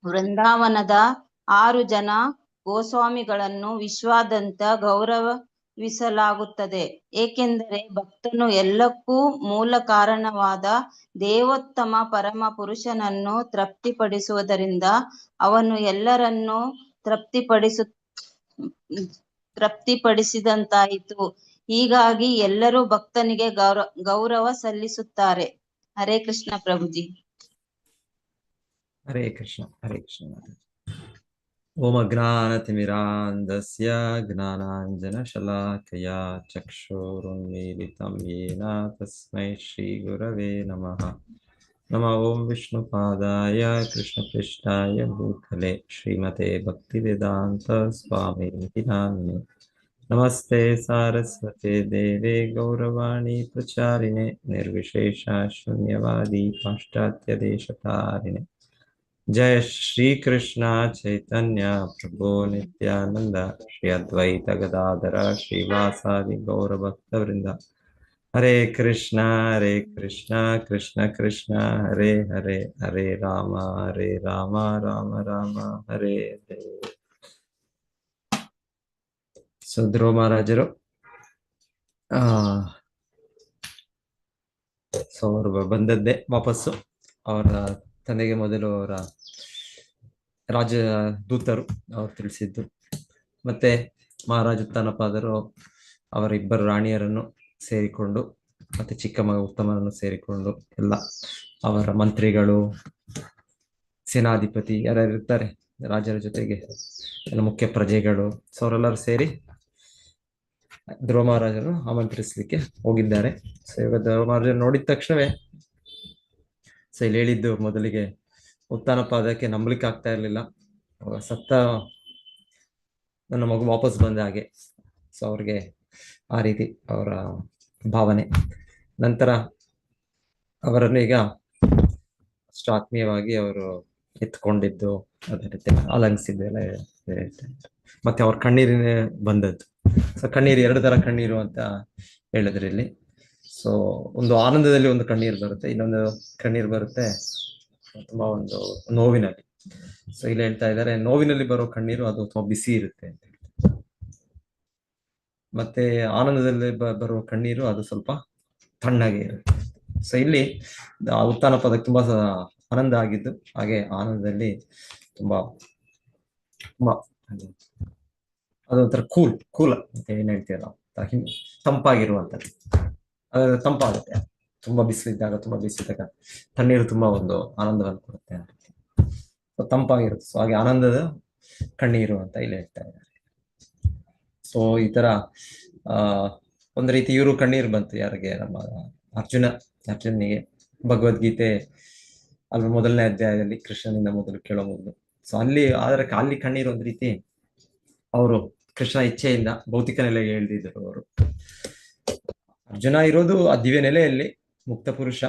ವೃಂದಾವನದ 6 ಜನ ಗೋಸ್ವಾಮಿಗಳನ್ನು ವಿಶ್ವಾದ್ಯಂತ ಗೌರವಿಸಲಾಗುತ್ತದೆ, ಏಕೆಂದರೆ ಭಕ್ತನು ಎಲ್ಲಕ್ಕೂ ಮೂಲ ಕಾರಣವಾದ ದೇವೋತ್ತಮ ಪರಮ ಪುರುಷನನ್ನು ತೃಪ್ತಿಪಡಿಸುವುದರಿಂದ ಅವನು ಎಲ್ಲರನ್ನೂ ತೃಪ್ತಿಪಡಿಸಿದಂತಾಯಿತು. ಹೀಗಾಗಿ ಎಲ್ಲರೂ ಭಕ್ತನಿಗೆ ಗೌರವ ಸಲ್ಲಿಸುತ್ತಾರೆ. ಹರೇ ಕೃಷ್ಣ ಪ್ರಭುಜಿ. ಹರೇ ಕೃಷ್ಣ. ಹರೇ ಕೃಷ್ಣ. ಓಂ ಅಜ್ಞಾನತಿಮಿರಾಂಧಸ್ಯ ಜ್ಞಾನಾಂಜನಶಲಾಕಯಾ ಚಕ್ಷುರುನ್ಮೀಲಿತಂ ಯೇನ ತಸ್ಮೈ ಶ್ರೀಗುರವೇ ನಮಃ. ನಮೋ ಓಂ ವಿಷ್ಣುಪಾದಾಯ ಕೃಷ್ಣಪೃಷ್ಠಾಯ ಭೂತಲೆ ಶ್ರೀಮತೆ ಭಕ್ತಿವೇದಾಂತ ಸ್ವಾಮಿನಿತಿ ನಾಮಿನೆ. ನಮಸ್ತೆ ಸಾರಸ್ವತೆ ದೇವೆ ಗೌರವಾಣಿ ಪ್ರಚಾರಿಣೆ ನಿರ್ವಿಶೇಷ ಶೂನ್ಯವಾದಿ ಪಾಶ್ಚಾತ್ಯ ದೇಶತಾರಿಣೆ. जय श्री कृष्ण चैतन्य प्रभु नित्यानंद श्री अद्वैत गदाधर श्रीवासादि गौर भक्त वृंद. हरे कृष्ण कृष्ण कृष्ण हरे हरे, हरे राम राम राम हरे हरे. ಸೊ ಧ್ರುವ ಮಹಾರಾಜರು ಸೊ ಅವರು ಬಂದದ್ದೇ ವಾಪಸ್ಸು. ಅವರ ತಂದೆಗೆ ಮೊದಲು ಅವರ ರಾಜದೂತರು ಅವ್ರು ತಿಳಿಸಿದ್ದು, ಮತ್ತೆ ಮಹಾರಾಜ ಉತ್ತನಪಾದರು ಅವರ ಇಬ್ಬರು ರಾಣಿಯರನ್ನು ಸೇರಿಕೊಂಡು ಮತ್ತೆ ಚಿಕ್ಕ ಮಗ ಉತ್ತಮನನ್ನು ಸೇರಿಕೊಂಡು ಎಲ್ಲ ಅವರ ಮಂತ್ರಿಗಳು, ಸೇನಾಧಿಪತಿ ಯಾರ್ಯಾರು ಇರ್ತಾರೆ ರಾಜರ ಜೊತೆಗೆ ಎಲ್ಲ ಮುಖ್ಯ ಪ್ರಜೆಗಳು, ಸೊ ಅವರೆಲ್ಲರೂ ಸೇರಿ ಧ್ರುವ ಮಹಾರಾಜರು ಆಮಂತ್ರಿಸ್ಲಿಕ್ಕೆ ಹೋಗಿದ್ದಾರೆ. ಸೊ ಇವಾಗ ಧ್ರುವ ಮಹಾರಾಜರು ನೋಡಿದ ತಕ್ಷಣವೇ ಸೊ ಇಲ್ಲಿ ಹೇಳಿದ್ದು ಮೊದಲಿಗೆ ಉತ್ಥಾನಪಾದಕ್ಕೆ ನಂಬಲಿಕ್ಕೆ ಆಗ್ತಾ ಇರ್ಲಿಲ್ಲ. ಸತ್ತ ನನ್ನ ಮಗು ವಾಪಸ್ ಬಂದ ಹಾಗೆ. ಸೊ ಅವ್ರಿಗೆ ಆ ರೀತಿ ಅವರ ಭಾವನೆ. ನಂತರ ಅವರನ್ನು ಈಗ ಅಷ್ಟು ಆತ್ಮೀಯವಾಗಿ ಅವರು ಎತ್ಕೊಂಡಿದ್ದು, ಅದೇ ರೀತಿ ಅಲಂಗಿಸಿದ್ದು ಎಲ್ಲ ಮತ್ತೆ ಅವ್ರ ಕಣ್ಣೀರಿನ ಬಂದದ್ದು. ಸೊ ಕಣ್ಣೀರು 2 ತರ ಕಣ್ಣೀರು ಅಂತ ಹೇಳಿದ್ರು ಇಲ್ಲಿ. ಸೊ ಒಂದು ಆನಂದದಲ್ಲಿ ಒಂದು ಕಣ್ಣೀರು ಬರುತ್ತೆ, ಇನ್ನೊಂದು ಕಣ್ಣೀರು ಬರುತ್ತೆ ತುಂಬಾ ಒಂದು ನೋವಿನಲ್ಲಿ. ಸೊ ಇಲ್ಲಿ ಹೇಳ್ತಾ ಇದ್ದಾರೆ, ನೋವಿನಲ್ಲಿ ಬರೋ ಕಣ್ಣೀರು ಅದು ತುಂಬಾ ಬಿಸಿ ಇರುತ್ತೆ ಅಂತ ಹೇಳ್ತಾರೆ. ಮತ್ತೆ ಆನಂದದಲ್ಲಿ ಬರುವ ಕಣ್ಣೀರು ಅದು ಸ್ವಲ್ಪ ತಣ್ಣಗೆ ಇರುತ್ತೆ. ಸೊ ಇಲ್ಲಿ ಉತ್ಥಾನ ಪದಕ್ಕೆ ತುಂಬಾ ಆನಂದ ಆಗಿದ್ದು, ಹಾಗೆ ಆನಂದದಲ್ಲಿ ತುಂಬಾ ತುಂಬಾ ಅದೊಂಥರ ಕೂಲ್ ಅಂತ ಏನ್ ಹೇಳ್ತೀರ, ತಂಪಾಗಿರುವಂಥದ್ದು. ಅದು ತಂಪಾಗುತ್ತೆ. ತುಂಬಾ ಬಿಸಿಲಿದ್ದಾಗ ತಣ್ಣೀರು ತುಂಬಾ ಒಂದು ಆನಂದವನ್ನು ಕೊಡುತ್ತೆ ಅಂತ. ಸೊ ತಂಪಾಗಿರುತ್ತೆ. ಸೊ ಹಾಗೆ ಆನಂದದ ಕಣ್ಣೀರು ಅಂತ ಇಲ್ಲಿ ಹೇಳ್ತಾ ಇದ್ದಾರೆ. ಸೊ ಈ ತರ ಒಂದ್ ರೀತಿ ಇವರು ಕಣ್ಣೀರು ಬಂತು ಯಾರಿಗೆ, ನಮ್ಮ ಅರ್ಜುನಿಗೆ ಭಗವದ್ಗೀತೆ ಅಲ್ಲಿ 1ನೇ ಅಧ್ಯಾಯದಲ್ಲಿ ಕೃಷ್ಣನಿಂದ ಮೊದಲು ಕೇಳೋ ಮೊದಲು. ಸೊ ಅಲ್ಲಿ ಕಣ್ಣೀರು ಒಂದ್ ರೀತಿ ಅವರು ಕೃಷ್ಣ ಇಚ್ಛೆಯಿಂದ ಭೌತಿಕ ನೆಲೆಗೆ ಎಳೆದಿದ್ದರು. ಅವರು ಅರ್ಜುನ ಇರೋದು ಆ ದಿವ್ಯ ನೆಲೆಯಲ್ಲಿ, ಮುಕ್ತ ಪುರುಷ.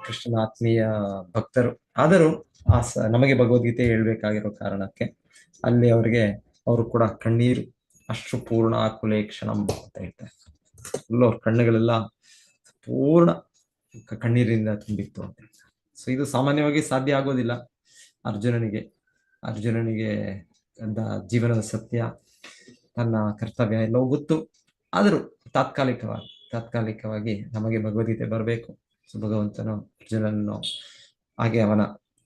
ಕೃಷ್ಣನ ಆತ್ಮೀಯ ಭಕ್ತರು. ಆದರೂ ನಮಗೆ ಭಗವದ್ಗೀತೆ ಹೇಳ್ಬೇಕಾಗಿರೋ ಕಾರಣಕ್ಕೆ ಅಲ್ಲಿ ಅವರು ಕೂಡ ಕಣ್ಣೀರು ಅಷ್ಟು ಪೂರ್ಣ ಕುಲೇಕ್ಷಣಂ ಅಂತ ಹೇಳ್ತಾರೆ. ಫುಲ್ ಅವ್ರ ಕಣ್ಣುಗಳೆಲ್ಲ ಪೂರ್ಣ ಕಣ್ಣೀರಿಂದ ತುಂಬಿತ್ತು ಅಂತ ಹೇಳ್ತಾರೆ. ಸೊ ಇದು ಸಾಮಾನ್ಯವಾಗಿ ಸಾಧ್ಯ ಆಗೋದಿಲ್ಲ ಅರ್ಜುನನಿಗೆ ಜೀವನದ ಸತ್ಯ, ತನ್ನ ಕರ್ತವ್ಯ ಎಲ್ಲವೂ ಗೊತ್ತು. ಆದರೂ ತಾತ್ಕಾಲಿಕವಾಗಿ ನಮಗೆ ಭಗವದ್ಗೀತೆ ಬರಬೇಕು. ಸೊ ಭಗವಂತನು ಅರ್ಜುನನನ್ನು ಹಾಗೆ ಅವನ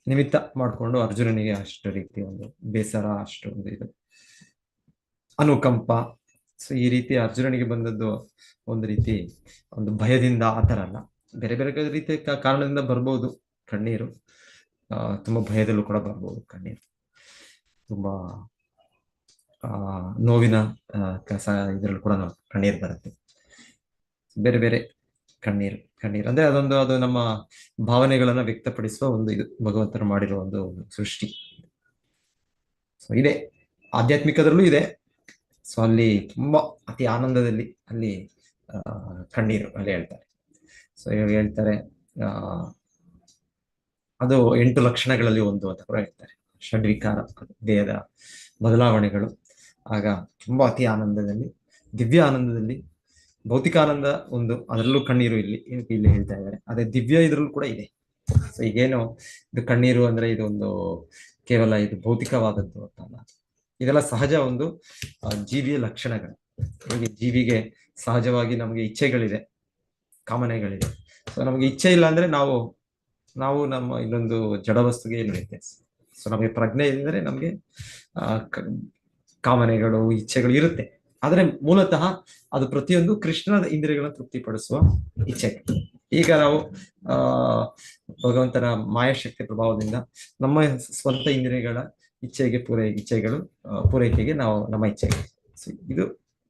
ನಿಮಿತ್ತ ಮಾಡಿಕೊಂಡು ಅರ್ಜುನನಿಗೆ ಅಷ್ಟು ರೀತಿ ಒಂದು ಬೇಸರ, ಅಷ್ಟು ಒಂದು ಇದು ಅನುಕಂಪ. ಸೊ ಈ ರೀತಿ ಅರ್ಜುನನಿಗೆ ಬಂದದ್ದು ಒಂದು ರೀತಿ ಒಂದು ಭಯದಿಂದ, ಆ ಥರ ಅಲ್ಲ, ಬೇರೆ ಬೇರೆ ರೀತಿಯ ಕಾರಣದಿಂದ ಬರ್ಬೋದು ಕಣ್ಣೀರು. ತುಂಬಾ ಭಯದಲ್ಲೂ ಕೂಡ ಬರ್ಬೋದು ಕಣ್ಣೀರು, ತುಂಬಾ ನೋವಿನ ಇದರಲ್ಲೂ ಕೂಡ ಕಣ್ಣೀರು ಬರುತ್ತೆ. ಬೇರೆ ಬೇರೆ ಕಣ್ಣೀರು ಅಂದ್ರೆ ಅದು ನಮ್ಮ ಭಾವನೆಗಳನ್ನ ವ್ಯಕ್ತಪಡಿಸುವ ಒಂದು ಇದು ಭಗವಂತನು ಮಾಡಿರುವ ಒಂದು ಸೃಷ್ಟಿ. ಸೊ ಇದೆ, ಆಧ್ಯಾತ್ಮಿಕದಲ್ಲೂ ಇದೆ. ಸೊ ಅಲ್ಲಿ ತುಂಬಾ ಅತಿ ಆನಂದದಲ್ಲಿ ಅಲ್ಲಿ ಕಣ್ಣೀರು ಅಲ್ಲಿ ಹೇಳ್ತಾರೆ. ಸೊ ಹೇಳ್ತಾರೆ ಅದು 8 ಲಕ್ಷಣಗಳಲ್ಲಿ ಒಂದು ಅಂತ ಕೂಡ ಹೇಳ್ತಾರೆ. ಷಡ್ವಿಕಾರ, ದೇಹದ ಬದಲಾವಣೆಗಳು. ಆಗ ತುಂಬಾ ಅತಿ ಆನಂದದಲ್ಲಿ, ದಿವ್ಯ ಆನಂದದಲ್ಲಿ, ಭೌತಿಕ ಆನಂದ ಒಂದು, ಅದರಲ್ಲೂ ಕಣ್ಣೀರು ಇಲ್ಲಿ ಹೇಳ್ತಾ ಇದ್ದಾರೆ. ಅದೇ ದಿವ್ಯ ಇದ್ರಲ್ಲೂ ಕೂಡ ಇದೆ. ಸೊ ಈಗೇನು ಇದು ಕಣ್ಣೀರು ಅಂದ್ರೆ ಇದೊಂದು ಕೇವಲ ಇದು ಭೌತಿಕವಾದದ್ದು ಅಂತಲ್ಲ, ಇದೆಲ್ಲ ಸಹಜ ಒಂದು ಜೀವಿಯ ಲಕ್ಷಣಗಳು. ಹೀಗೆ ಜೀವಿಗೆ ಸಹಜವಾಗಿ ನಮಗೆ ಇಚ್ಛೆಗಳಿದೆ, ಕಾಮನೆಗಳಿದೆ. ಸೊ ನಮಗೆ ಇಚ್ಛೆ ಇಲ್ಲ ಅಂದ್ರೆ ನಾವು ನಮ್ಮ ಇನ್ನೊಂದು ಜಡವಸ್ತುಗೆ ಏನು ವ್ಯತ್ಯಾಸ. ಸೊ ನಮಗೆ ಪ್ರಜ್ಞೆ ಇದ್ರೆ ನಮಗೆ ಕಾಮನೆಗಳು, ಇಚ್ಛೆಗಳು ಇರುತ್ತೆ. ಆದ್ರೆ ಮೂಲತಃ ಅದು ಪ್ರತಿಯೊಂದು ಕೃಷ್ಣನ ಇಂದ್ರಿಯಗಳನ್ನು ತೃಪ್ತಿಪಡಿಸುವ ಇಚ್ಛೆಗಳು. ಈಗ ನಾವು ಭಗವಂತನ ಮಾಯಾಶಕ್ತಿ ಪ್ರಭಾವದಿಂದ ನಮ್ಮ ಸ್ವಂತ ಇಂದ್ರಿಯಗಳ ಇಚ್ಛೆಗಳು ಪೂರೈಕೆಗೆ ನಾವು ನಮ್ಮ ಇಚ್ಛೆಗಳು,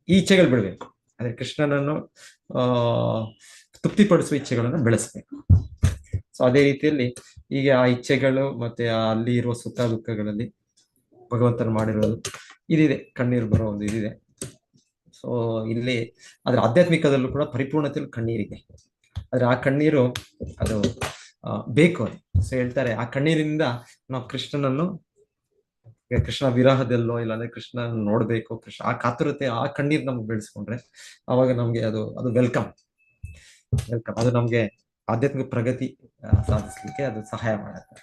ಈ ಇಚ್ಛೆಗಳು ಬೆಳಬೇಕು. ಅದೇ ಕೃಷ್ಣನನ್ನು ತೃಪ್ತಿಪಡಿಸುವ ಇಚ್ಛೆಗಳನ್ನು ಬೆಳೆಸ್ಬೇಕು. ಸೊ ಅದೇ ರೀತಿಯಲ್ಲಿ ಈಗ ಆ ಇಚ್ಛೆಗಳು ಮತ್ತೆ ಅಲ್ಲಿ ಇರುವ ಸುಖ ದುಃಖಗಳಲ್ಲಿ ಭಗವಂತನ ಮಾಡಿರೋದು ಇದಿದೆ, ಕಣ್ಣೀರು ಬರೋ ಒಂದು ಇದಿದೆ. ಸೊ ಇಲ್ಲಿ ಅದ್ರ ಆಧ್ಯಾತ್ಮಿಕದಲ್ಲೂ ಕೂಡ ಪರಿಪೂರ್ಣತೆಯಲ್ಲಿ ಕಣ್ಣೀರಿದೆ. ಆದ್ರೆ ಆ ಕಣ್ಣೀರು ಅದು ಬೇಕು. ಅದು ಸೊ ಹೇಳ್ತಾರೆ, ಆ ಕಣ್ಣೀರಿಂದ ನಾವು ಕೃಷ್ಣ ವಿರಹದಲ್ಲೋ ಇಲ್ಲಾಂದ್ರೆ ಕೃಷ್ಣ ನೋಡ್ಬೇಕು, ಆ ಕಾತುರತೆ, ಆ ಕಣ್ಣೀರ್ ನಮ್ಗೆ ಬೆಳೆಸ್ಕೊಂಡ್ರೆ ಅವಾಗ ನಮ್ಗೆ ಅದು ವೆಲ್ಕಮ್. ಅದು ನಮ್ಗೆ ಆಧ್ಯಾತ್ಮಿಕ ಪ್ರಗತಿ ಸಾಧಿಸ್ಲಿಕ್ಕೆ ಅದು ಸಹಾಯ ಮಾಡುತ್ತೆ.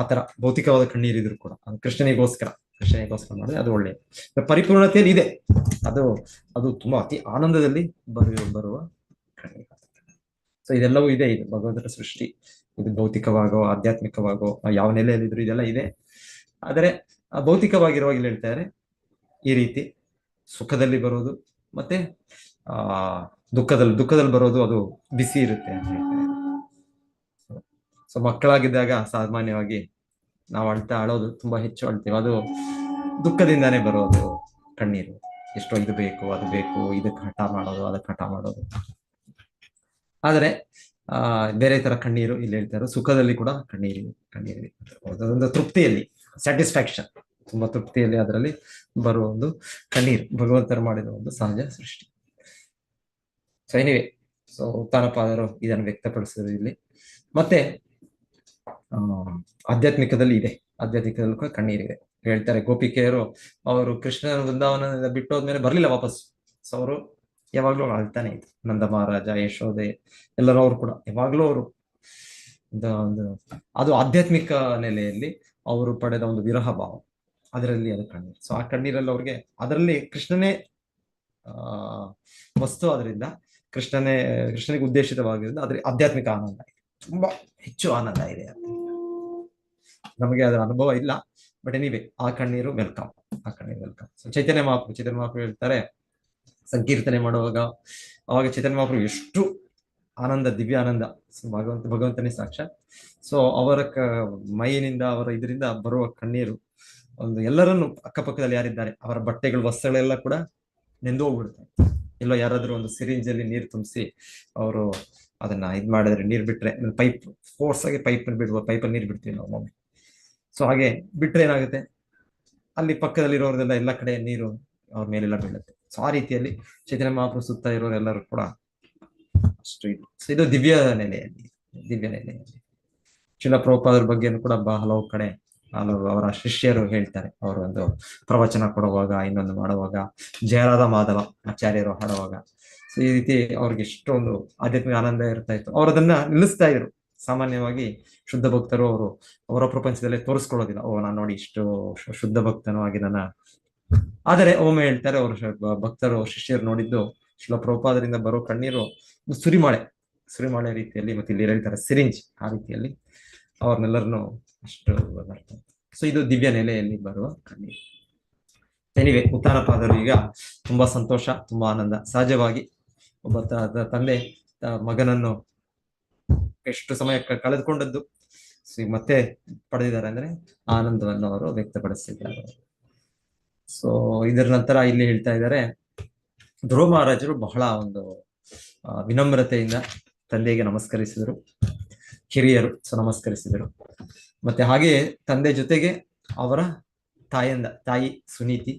ಆತರ ಭೌತಿಕವಾದ ಕಣ್ಣೀರಿದ್ರು ಕೂಡ ಅದು ಕೃಷ್ಣನಿಗೋಸ್ಕರ ಮಾಡಿದ್ರೆ ಅದು ಒಳ್ಳೆ ಪರಿಪೂರ್ಣತೆಯಲ್ಲಿ ಇದೆ. ಅದು ತುಂಬಾ ಅತಿ ಆನಂದದಲ್ಲಿ ಬರುವ ಕಣ್ಣೀರು. ಸೊ ಇದೆಲ್ಲವೂ ಇದೆ, ಇದು ಭಗವಂತನ ಸೃಷ್ಟಿ. ಇದು ಭೌತಿಕವಾಗೋ ಆಧ್ಯಾತ್ಮಿಕವಾಗೋ ಯಾವ ನೆಲೆಯಲ್ಲಿದ್ರು ಇದೆಲ್ಲ ಇದೆ. ಆದರೆ ಭೌತಿಕವಾಗಿರುವಾಗ ಇಲ್ಲಿ ಹೇಳ್ತಾರೆ ಈ ರೀತಿ ಸುಖದಲ್ಲಿ ಬರೋದು ಮತ್ತೆ ದುಃಖದಲ್ಲಿ ಬರೋದು ಅದು ಬಿಸಿ ಇರುತ್ತೆ ಅಂತ ಹೇಳ್ತಾರೆ. ಸೊ ಮಕ್ಕಳಾಗಿದ್ದಾಗ ಸಾಮಾನ್ಯವಾಗಿ ನಾವು ಅಳೋದು ತುಂಬಾ ಹೆಚ್ಚು ಅಳ್ತೇವೆ. ಅದು ದುಃಖದಿಂದಾನೇ ಬರೋದು ಕಣ್ಣೀರು. ಎಷ್ಟೋ ಇದು ಬೇಕು, ಅದು ಬೇಕು, ಇದಕ್ಕೆ ಹಠ ಮಾಡೋದು, ಅದಕ್ಕೆ ಹಠ ಮಾಡೋದು. ಆದರೆ ಬೇರೆ ತರ ಕಣ್ಣೀರು ಇಲ್ಲಿ ಹೇಳ್ತಾರೆ, ಸುಖದಲ್ಲಿ ಕೂಡ ಕಣ್ಣೀರಿದೆ. ಅದೊಂದು ತೃಪ್ತಿಯಲ್ಲಿ, ಸ್ಯಾಟಿಸ್ಫ್ಯಾಕ್ಷನ್, ತುಂಬಾ ತೃಪ್ತಿಯಲ್ಲಿ ಅದರಲ್ಲಿ ಬರುವ ಒಂದು ಕಣ್ಣೀರು ಭಗವಂತರು ಮಾಡಿದ ಒಂದು ಸಹಜ ಸೃಷ್ಟಿ. ಸೊ ಎನಿವೆ, ಸೊ ಉತ್ಥಾನಪಾದರು ಇದನ್ನು ವ್ಯಕ್ತಪಡಿಸಿದ್ರು ಇಲ್ಲಿ. ಮತ್ತೆ ಆಧ್ಯಾತ್ಮಿಕದಲ್ಲಿ ಇದೆ, ಆಧ್ಯಾತ್ಮಿಕದಲ್ಲೂ ಕೂಡ ಕಣ್ಣೀರಿದೆ. ಹೇಳ್ತಾರೆ ಗೋಪಿಕೆಯರು ಅವರು ಕೃಷ್ಣನ ವೃಂದಾವನದಿಂದ ಬಿಟ್ಟೋದ್ಮೇಲೆ ಬರ್ಲಿಲ್ಲ ವಾಪಸ್. ಸೊ ಅವರು ಯಾವಾಗ್ಲೂ ಅಳ್ತಾನೆ ಇದ್ರು. ನಂದ ಮಹಾರಾಜ, ಯಶೋದೆ ಎಲ್ಲರೂ ಅವರು ಕೂಡ ಯಾವಾಗ್ಲೂ ಅವರು ಅದು ಆಧ್ಯಾತ್ಮಿಕ ನೆಲೆಯಲ್ಲಿ ಅವರು ಪಡೆದ ಒಂದು ವಿರಹ ಭಾವ, ಅದರಲ್ಲಿ ಅದು ಕಣ್ಣೀರು. ಸೊ ಆ ಕಣ್ಣೀರಲ್ಲಿ ಅವ್ರಿಗೆ ಅದರಲ್ಲಿ ಕೃಷ್ಣನೇ ವಸ್ತು, ಅದರಿಂದ ಕೃಷ್ಣನಿಗೆ ಉದ್ದೇಶಿತವಾಗಿರೋದು ಅದ್ರ ಆಧ್ಯಾತ್ಮಿಕ ಆನಂದ ಇದೆ, ತುಂಬಾ ಹೆಚ್ಚು ಆನಂದ ಇದೆ. ನಮಗೆ ಅದರ ಅನುಭವ ಇಲ್ಲ, ಬಟ್ ಎನಿವೆ ಆ ಕಣ್ಣೀರು ವೆಲ್ಕಮ್. ಸೊ ಚೈತನ್ಯ ಮಹಾಪ್ರಭು ಹೇಳ್ತಾರೆ, ಸಂಕೀರ್ತನೆ ಮಾಡುವಾಗ ಅವಾಗ ಚೈತನ್ಯ ಮಹಾಪ್ರಭು ಎಷ್ಟು ಆನಂದ, ದಿವ್ಯ ಆನಂದ. ಭಗವಂತನೇ ಸಾಕ್ಷಾತ್. ಸೊ ಅವರ ಮೈನಿಂದ, ಅವರ ಇದರಿಂದ ಬರುವ ಕಣ್ಣೀರು ಒಂದು ಎಲ್ಲರನ್ನು ಅಕ್ಕಪಕ್ಕದಲ್ಲಿ ಯಾರಿದ್ದಾರೆ ಅವರ ಬಟ್ಟೆಗಳು, ವಸ್ತ್ರಗಳೆಲ್ಲ ಕೂಡ ನೆಂದು ಹೋಗ್ಬಿಡುತ್ತೆ. ಎಲ್ಲೋ ಯಾರಾದ್ರೂ ಒಂದು ಸಿರಿಂಜಲ್ಲಿ ನೀರು ತುಂಬಿಸಿ ಅವರು ಅದನ್ನ ಮಾಡಿದ್ರೆ, ನೀರು ಬಿಟ್ರೆ ಪೈಪ್ ಫೋರ್ಸ್ ಆಗಿ ಪೈಪಲ್ಲಿ ನೀರು ಬಿಡ್ತೀವಿ ನಾವು ಒಮ್ಮೆ. ಸೊ ಹಾಗೆ ಬಿಟ್ರೆ ಏನಾಗುತ್ತೆ, ಅಲ್ಲಿ ಪಕ್ಕದಲ್ಲಿರೋರೆಲ್ಲ ಎಲ್ಲ ಕಡೆ ನೀರು ಅವ್ರ ಮೇಲೆಲ್ಲ ಬೀಳುತ್ತೆ. ಸೊ ಆ ರೀತಿಯಲ್ಲಿ ಚೈತನ್ಯ ಮಹಾಪ್ರಭು ಸುತ್ತ ಇರೋರೆಲ್ಲರೂ ಕೂಡ ಅಷ್ಟು ಇದು. ಸೊ ಇದು ದಿವ್ಯ ನೆಲೆಯಲ್ಲಿ ಶ್ರೀಲ ಪ್ರಭುಪಾದರ ಬಗ್ಗೆನೂ ಕೂಡ ಹಲವು ಕಡೆ ಅವರ ಶಿಷ್ಯರು ಹೇಳ್ತಾರೆ. ಅವರು ಒಂದು ಪ್ರವಚನ ಕೊಡುವಾಗ, ಇನ್ನೊಂದು ಮಾಡುವಾಗ, ಜಯರಾಧ ಮಾಧವ ಆಚಾರ್ಯರು ಹಾಡುವಾಗ, ಸೊ ಈ ರೀತಿ ಅವ್ರಿಗೆ ಎಷ್ಟೊಂದು ಆಧ್ಯಾತ್ಮಿಕ ಆನಂದ ಇರ್ತಾ ಇತ್ತು. ಅವ್ರು ಅದನ್ನ ನಿಲ್ಲಿಸ್ತಾ ಇದ್ರು. ಸಾಮಾನ್ಯವಾಗಿ ಶುದ್ಧ ಭಕ್ತರು ಅವರು ಅವರ ಪ್ರಪಂಚದಲ್ಲೇ ತೋರಿಸ್ಕೊಳ್ಳೋದಿಲ್ಲ. ನಾನು ನೋಡಿ ಇಷ್ಟು ಶುದ್ಧ ಭಕ್ತನೂ ಆಗಿ ನನ್ನ. ಆದರೆ ಒಮ್ಮೆ ಹೇಳ್ತಾರೆ, ಅವರು ಭಕ್ತರು ಶಿಷ್ಯರು ನೋಡಿದ್ದು ಶ್ರೀಲ ಪ್ರಭುಪಾದರಿಂದ ಬರೋ ಕಣ್ಣೀರು ಸುರಿಮಾಳೆ ರೀತಿಯಲ್ಲಿ, ಮತ್ತೆ ಇಲ್ಲಿ ಹೇಳ್ತಾರೆ ಸಿರಿಂಜ್, ಆ ರೀತಿಯಲ್ಲಿ ಅವ್ರನ್ನೆಲ್ಲರನ್ನು ಅಷ್ಟು ಬರ್ತದೆ. ಸೊ ಇದು ದಿವ್ಯ ನೆಲೆಯಲ್ಲಿ ಬರುವ ಕಣ್ಣೀರು. ಎನಿವೆ, ಉತ್ಥಾನಪಾದರು ಈಗ ತುಂಬಾ ಸಂತೋಷ, ತುಂಬಾ ಆನಂದ. ಸಹಜವಾಗಿ ಒಬ್ಬ ತಂದೆ ಮಗನನ್ನು ಎಷ್ಟು ಸಮಯ ಕಳೆದುಕೊಂಡದ್ದು ಮತ್ತೆ ಪಡೆದಿದ್ದಾರೆ ಅಂದ್ರೆ ಆನಂದವನ್ನು ಅವರು ವ್ಯಕ್ತಪಡಿಸಿದ್ದಾರೆ. ಸೊ ಇದರ ನಂತರ ಇಲ್ಲಿ ಹೇಳ್ತಾ ಇದ್ದಾರೆ, ಧ್ರುವ ಮಹಾರಾಜರು ಬಹಳ ಒಂದು ವಿನಮ್ರತೆಯಿಂದ ತಂದೆಗೆ ನಮಸ್ಕರಿಸಿದರು. ಹಿರಿಯರು ನಮಸ್ಕರಿಸಿದರು. ಮತ್ತೆ ಹಾಗೆಯೇ ತಂದೆ ಜೊತೆಗೆ ಅವರ ತಾಯಿ ಸುನೀತಿ,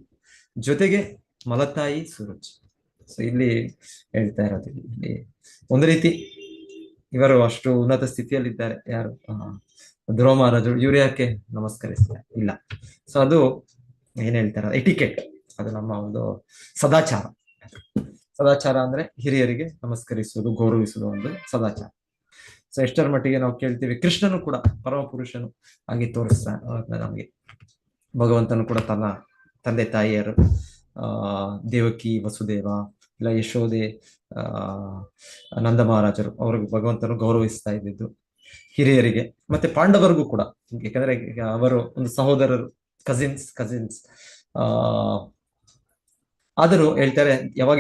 ಜೊತೆಗೆ ಮಲತಾಯಿ ಸುರುಚಿ. ಸೊ ಇಲ್ಲಿ ಹೇಳ್ತಾ ಇರೋದು, ಇಲ್ಲಿ ಒಂದು ರೀತಿ ಇವರು ಅಷ್ಟು ಉನ್ನತ ಸ್ಥಿತಿಯಲ್ಲಿದ್ದಾರೆ. ಯಾರು ಧ್ರುವ ಮಹಾರಾಜರು, ಇವ್ರು ಯಾಕೆ ನಮಸ್ಕರಿಸ್ತಾರೆ? ಇಲ್ಲ. ಸೊ ಅದು ಏನ್ ಹೇಳ್ತಾರೆ, ಎಟಿಕೆಟ್, ಅದು ನಮ್ಮ ಒಂದು ಸದಾಚಾರ ಅಂದ್ರೆ ಹಿರಿಯರಿಗೆ ನಮಸ್ಕರಿಸುವುದು, ಗೌರವಿಸುವುದು ಒಂದು ಸದಾಚಾರ. ಸೊ ಎಷ್ಟರ ಮಟ್ಟಿಗೆ ನಾವು ಕೇಳ್ತೀವಿ, ಕೃಷ್ಣನು ಕೂಡ ಪರಮ ಪುರುಷನು ಹಾಗೆ ತೋರಿಸ್ತಾನೆ ನಮಗೆ. ಭಗವಂತನು ಕೂಡ ತನ್ನ ತಂದೆ ತಾಯಿಯರು, ದೇವಕಿ, ವಸುದೇವ, ಇಲ್ಲ ಯಶೋದೆ, ನಂದ ಮಹಾರಾಜರು, ಅವ್ರಿಗೆ ಭಗವಂತನು ಗೌರವಿಸ್ತಾ ಇದ್ದಿದ್ದು ಹಿರಿಯರಿಗೆ. ಮತ್ತೆ ಪಾಂಡವರಿಗೂ ಕೂಡ, ಯಾಕಂದ್ರೆ ಅವರು ಒಂದು ಸಹೋದರರು, ಕಸಿನ್ಸ್. ಆದರೂ ಹೇಳ್ತಾರೆ, ಯಾವಾಗ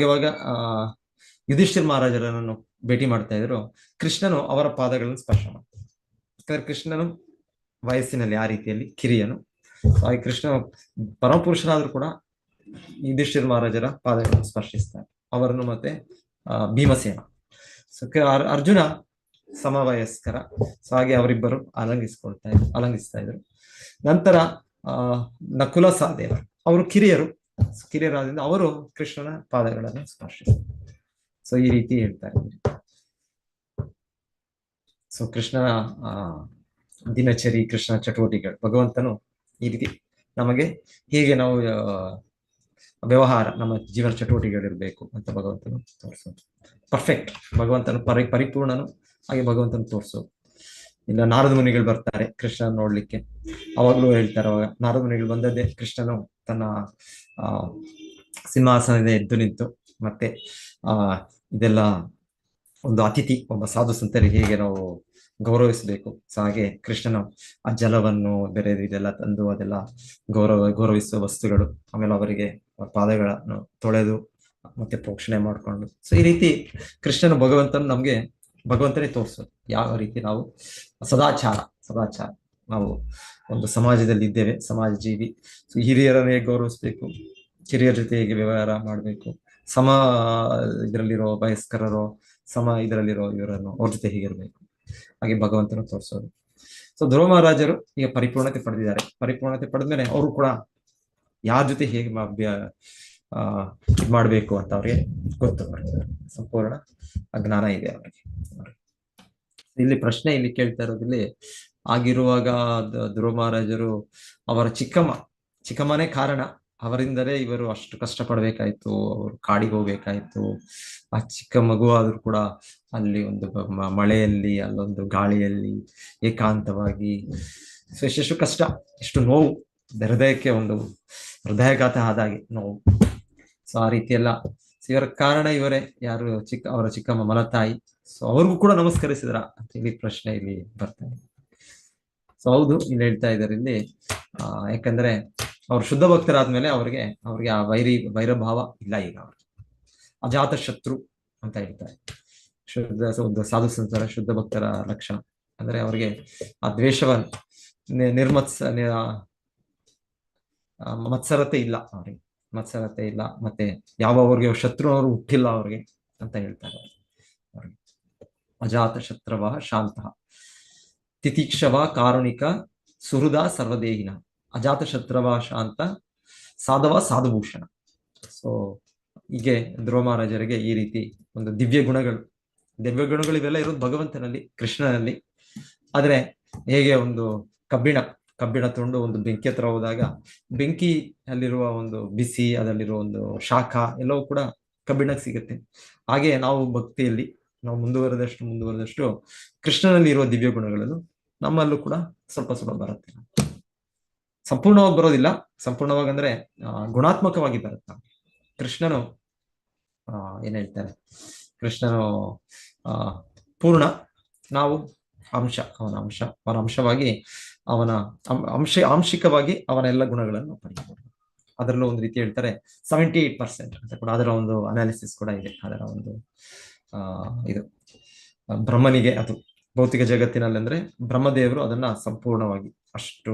ಯುಧಿಷ್ಠಿರ ಮಹಾರಾಜರನ್ನು ಭೇಟಿ ಮಾಡ್ತಾ ಇದ್ರು, ಕೃಷ್ಣನು ಅವರ ಪಾದಗಳನ್ನು ಸ್ಪರ್ಶ ಮಾಡ್ತಾರೆ. ಯಾಕಂದ್ರೆ ಕೃಷ್ಣನು ವಯಸ್ಸಿನಲ್ಲಿ ಆ ರೀತಿಯಲ್ಲಿ ಕಿರಿಯನು. ಹಾಗೆ ಕೃಷ್ಣ ಪರಮಪುರುಷರಾದ್ರೂ ಕೂಡ ಯುಧಿಷ್ಠಿರ ಮಹಾರಾಜರ ಪಾದಗಳನ್ನು ಸ್ಪರ್ಶಿಸ್ತಾರೆ, ಅವರನ್ನು. ಮತ್ತೆ ಭೀಮಸೇನ, ಅರ್ಜುನ ಸಮವಯಸ್ಕರ. ಸೊ ಹಾಗೆ ಅವರಿಬ್ಬರು ಅಲಂಗಿಸ್ತಾ ಇದ್ರು. ನಂತರ ನಕುಲ ಸಹದೇವ, ಅವರು ಕಿರಿಯರಾದ್ರಿಂದ ಅವರು ಕೃಷ್ಣನ ಪಾದಗಳನ್ನು ಸ್ಪರ್ಶಿಸ್ತಾರೆ. ಸೊ ಈ ರೀತಿ ಹೇಳ್ತಾರೆ. ಸೊ ಕೃಷ್ಣನ ದಿನಚರಿ, ಕೃಷ್ಣನ ಚಟುವಟಿಕೆಗಳು, ಭಗವಂತನು ಈ ರೀತಿ ನಮಗೆ ಹೇಗೆ ನಾವು ವ್ಯವಹಾರ, ನಮ್ಮ ಜೀವನ ಚಟುವಟಿಕೆಗಳಿರ್ಬೇಕು ಅಂತ ಭಗವಂತನು ತೋರಿಸೋದು. ಪರ್ಫೆಕ್ಟ್ ಭಗವಂತನು ಪರಿಪೂರ್ಣನು, ಹಾಗೆ ಭಗವಂತನು ತೋರಿಸೋದು. ಇಲ್ಲ ನಾರದ ಮುನಿಗಳು ಬರ್ತಾರೆ ಕೃಷ್ಣನ ನೋಡ್ಲಿಕ್ಕೆ, ಅವಾಗ್ಲೂ ಹೇಳ್ತಾರೆ, ಅವಾಗ ನಾರದ ಮುನಿಗಳು ಬಂದದ್ದೇ ಕೃಷ್ಣನು ತನ್ನ ಸಿಂಹಾಸನದ ಎದ್ದು ನಿಂತು, ಮತ್ತೆ ಇದೆಲ್ಲ ಒಂದು ಅತಿಥಿ, ಒಬ್ಬ ಸಾಧು ಸಂತರಿಗೆ ಹೇಗೆ ನಾವು ಗೌರವಿಸಬೇಕು. ಸೊ ಹಾಗೆ ಕೃಷ್ಣನು ಆ ಜಲವನ್ನು ಬೆರೆದು ಇದೆಲ್ಲ ತಂದು ಅದೆಲ್ಲ ಗೌರವಿಸುವ ವಸ್ತುಗಳು, ಆಮೇಲೆ ಅವರಿಗೆ ಪಾದಗಳನ್ನು ತೊಳೆದು ಮತ್ತೆ ಪ್ರೋಕ್ಷಣೆ ಮಾಡಿಕೊಂಡು. ಸೊ ಈ ರೀತಿ ಕೃಷ್ಣನು ಭಗವಂತನೇ ತೋರಿಸೋದು ಯಾವ ರೀತಿ ನಾವು ಸದಾಚಾರ ನಾವು ಒಂದು ಸಮಾಜದಲ್ಲಿ ಇದ್ದೇವೆ, ಸಮಾಜ ಜೀವಿ. ಸೊ ಹಿರಿಯರನ್ನೇ ಗೌರವಿಸ್ಬೇಕು, ಕಿರಿಯರ ಜೊತೆ ಹೇಗೆ ವ್ಯವಹಾರ ಮಾಡಬೇಕು, ಇದರಲ್ಲಿರೋ ವಯಸ್ಕರರೋ ಇದರಲ್ಲಿರೋ ಇವರನ್ನು ಅವ್ರ ಜೊತೆ ಹೇಗಿರ್ಬೇಕು, ಹಾಗೆ ಭಗವಂತನು ತೋರಿಸೋದು. ಸೊ ಧ್ರುವ ಮಹಾರಾಜರು ಈಗ ಪರಿಪೂರ್ಣತೆ ಪಡೆದಿದ್ದಾರೆ. ಪರಿಪೂರ್ಣತೆ ಪಡೆದ್ಮೇಲೆ ಅವರು ಕೂಡ ಯಾರ ಜೊತೆ ಹೇಗೆ ಮಾಡ್ಬೇಕು ಅಂತ ಅವ್ರಿಗೆ ಗೊತ್ತು, ಸಂಪೂರ್ಣ ಜ್ಞಾನ ಇದೆ ಅವರಿಗೆ. ಇಲ್ಲಿ ಪ್ರಶ್ನೆ ಇಲ್ಲಿ ಕೇಳ್ತಾ ಇರೋದಿಲ್ಲಿ, ಆಗಿರುವಾಗ ಧ್ರುವ ಮಹಾರಾಜರು ಅವರ ಚಿಕ್ಕಮ್ಮನೇ ಕಾರಣ, ಅವರಿಂದಲೇ ಇವರು ಅಷ್ಟು ಕಷ್ಟ ಪಡ್ಬೇಕಾಯ್ತು, ಅವರು ಕಾಡಿಗೆ ಹೋಗ್ಬೇಕಾಯ್ತು. ಆ ಚಿಕ್ಕ ಮಗು ಆದ್ರೂ ಕೂಡ ಅಲ್ಲಿ ಒಂದು ಮಳೆಯಲ್ಲಿ, ಅಲ್ಲೊಂದು ಗಾಳಿಯಲ್ಲಿ ಏಕಾಂತವಾಗಿ, ಸೊ ಎಷ್ಟೆಷ್ಟು ಕಷ್ಟ, ಎಷ್ಟು ನೋವು, ಹೃದಯಕ್ಕೆ ಒಂದು ಹೃದಯಘಾತ ಆದಾಗೆ ನೋವು. ಸೊ ಆ ರೀತಿ ಎಲ್ಲ ಇವರ ಕಾರಣ ಇವರೇ. ಯಾರು ಅವರ ಚಿಕ್ಕಮ್ಮ ಮಲತಾಯಿ. ಸೊ ಅವ್ರಿಗೂ ಕೂಡ ನಮಸ್ಕರಿಸಿದ್ರ ಅಂತ ಹೇಳಿ ಪ್ರಶ್ನೆ ಇಲ್ಲಿ ಬರ್ತಾರೆ. ಸೊ ಹೌದು, ಇಲ್ಲಿ ಹೇಳ್ತಾ ಇದ್ದಾರೆ ಇಲ್ಲಿ, ಯಾಕಂದ್ರೆ ಅವ್ರು ಶುದ್ಧ ಭಕ್ತರಾದ್ಮೇಲೆ ಅವ್ರಿಗೆ ಆ ವೈರಭಾವ ಇಲ್ಲ. ಈಗ ಅವ್ರಿಗೆ ಅಜಾತ ಶತ್ರು ಅಂತ ಹೇಳ್ತಾರೆ. ಒಂದು ಸಾಧು ಸಂತರ ಶುದ್ಧ ಭಕ್ತರ ಲಕ್ಷಣ ಅಂದ್ರೆ ಅವ್ರಿಗೆ ಆ ದ್ವೇಷವನ್ನು ಮತ್ಸರತೆ ಇಲ್ಲ ಅವ್ರಿಗೆ, ಮತ್ಸರತೆ ಇಲ್ಲ. ಮತ್ತೆ ಅವ್ರಿಗೆ ಶತ್ರು ಅವರು ಹುಟ್ಟಿಲ್ಲ ಅವ್ರಿಗೆ ಅಂತ ಹೇಳ್ತಾರೆ. ಅವ್ರಿಗೆ ಅಜಾತ ಶತ್ರವ ಶಾಂತ ತಿತಿಕ್ಷವ ಕಾರುಣಿಕ ಸುಹೃದ ಸರ್ವದೇಹಿನ ಅಜಾತ ಶತ್ರವ ಶಾಂತ ಸಾಧವ ಸಾಧುಭೂಷಣ. ಸೊ ಹೀಗೆ ಧ್ರುವ ಮಹಾರಾಜರಿಗೆ ಈ ರೀತಿ ಒಂದು ದಿವ್ಯ ಗುಣಗಳು ದಿವ್ಯ ಗುಣಗಳು ಇವೆಲ್ಲ ಇರೋದು ಭಗವಂತನಲ್ಲಿ, ಕೃಷ್ಣನಲ್ಲಿ. ಆದ್ರೆ ಹೇಗೆ ಒಂದು ಕಬ್ಬಿಣ ತೊಂಡು ಒಂದು ಬೆಂಕಿ ಹತ್ರ ಹೋದಾಗ ಬೆಂಕಿ ಅಲ್ಲಿರುವ ಒಂದು ಬಿಸಿ, ಅದರಲ್ಲಿರುವ ಒಂದು ಶಾಖ ಎಲ್ಲವೂ ಕೂಡ ಕಬ್ಬಿಣಕ್ಕೆ ಸಿಗುತ್ತೆ. ಹಾಗೆ ನಾವು ಭಕ್ತಿಯಲ್ಲಿ ನಾವು ಮುಂದುವರೆದಷ್ಟು ಕೃಷ್ಣನಲ್ಲಿ ಇರುವ ದಿವ್ಯ ಗುಣಗಳನ್ನು ನಮ್ಮಲ್ಲೂ ಕೂಡ ಸ್ವಲ್ಪ ಸ್ವಲ್ಪ ಬರುತ್ತೆ. ಸಂಪೂರ್ಣವಾಗಿ ಬರೋದಿಲ್ಲ, ಸಂಪೂರ್ಣವಾಗಿ ಅಂದ್ರೆ ಗುಣಾತ್ಮಕವಾಗಿ ಬರುತ್ತೆ. ಕೃಷ್ಣನು ಏನ್ ಹೇಳ್ತಾರೆ, ಕೃಷ್ಣನು ಪೂರ್ಣ, ನಾವು ಅವನ ಅಂಶವಾಗಿ ಆಂಶಿಕವಾಗಿ ಅವನ ಎಲ್ಲ ಗುಣಗಳನ್ನು ಪಡೆಯಬಹುದು. ಅದರಲ್ಲೂ ಒಂದು ರೀತಿ ಹೇಳ್ತಾರೆ 78% ಅಂತ ಕೂಡ ಅದರ ಒಂದು ಅನಾಲಿಸಿಸ್ ಕೂಡ ಇದೆ. ಅದರ ಒಂದು ಇದು ಬ್ರಹ್ಮನಿಗೆ, ಅದು ಭೌತಿಕ ಜಗತ್ತಿನಲ್ಲಿ ಅಂದ್ರೆ ಬ್ರಹ್ಮದೇವರು ಅದನ್ನ ಸಂಪೂರ್ಣವಾಗಿ ಅಷ್ಟು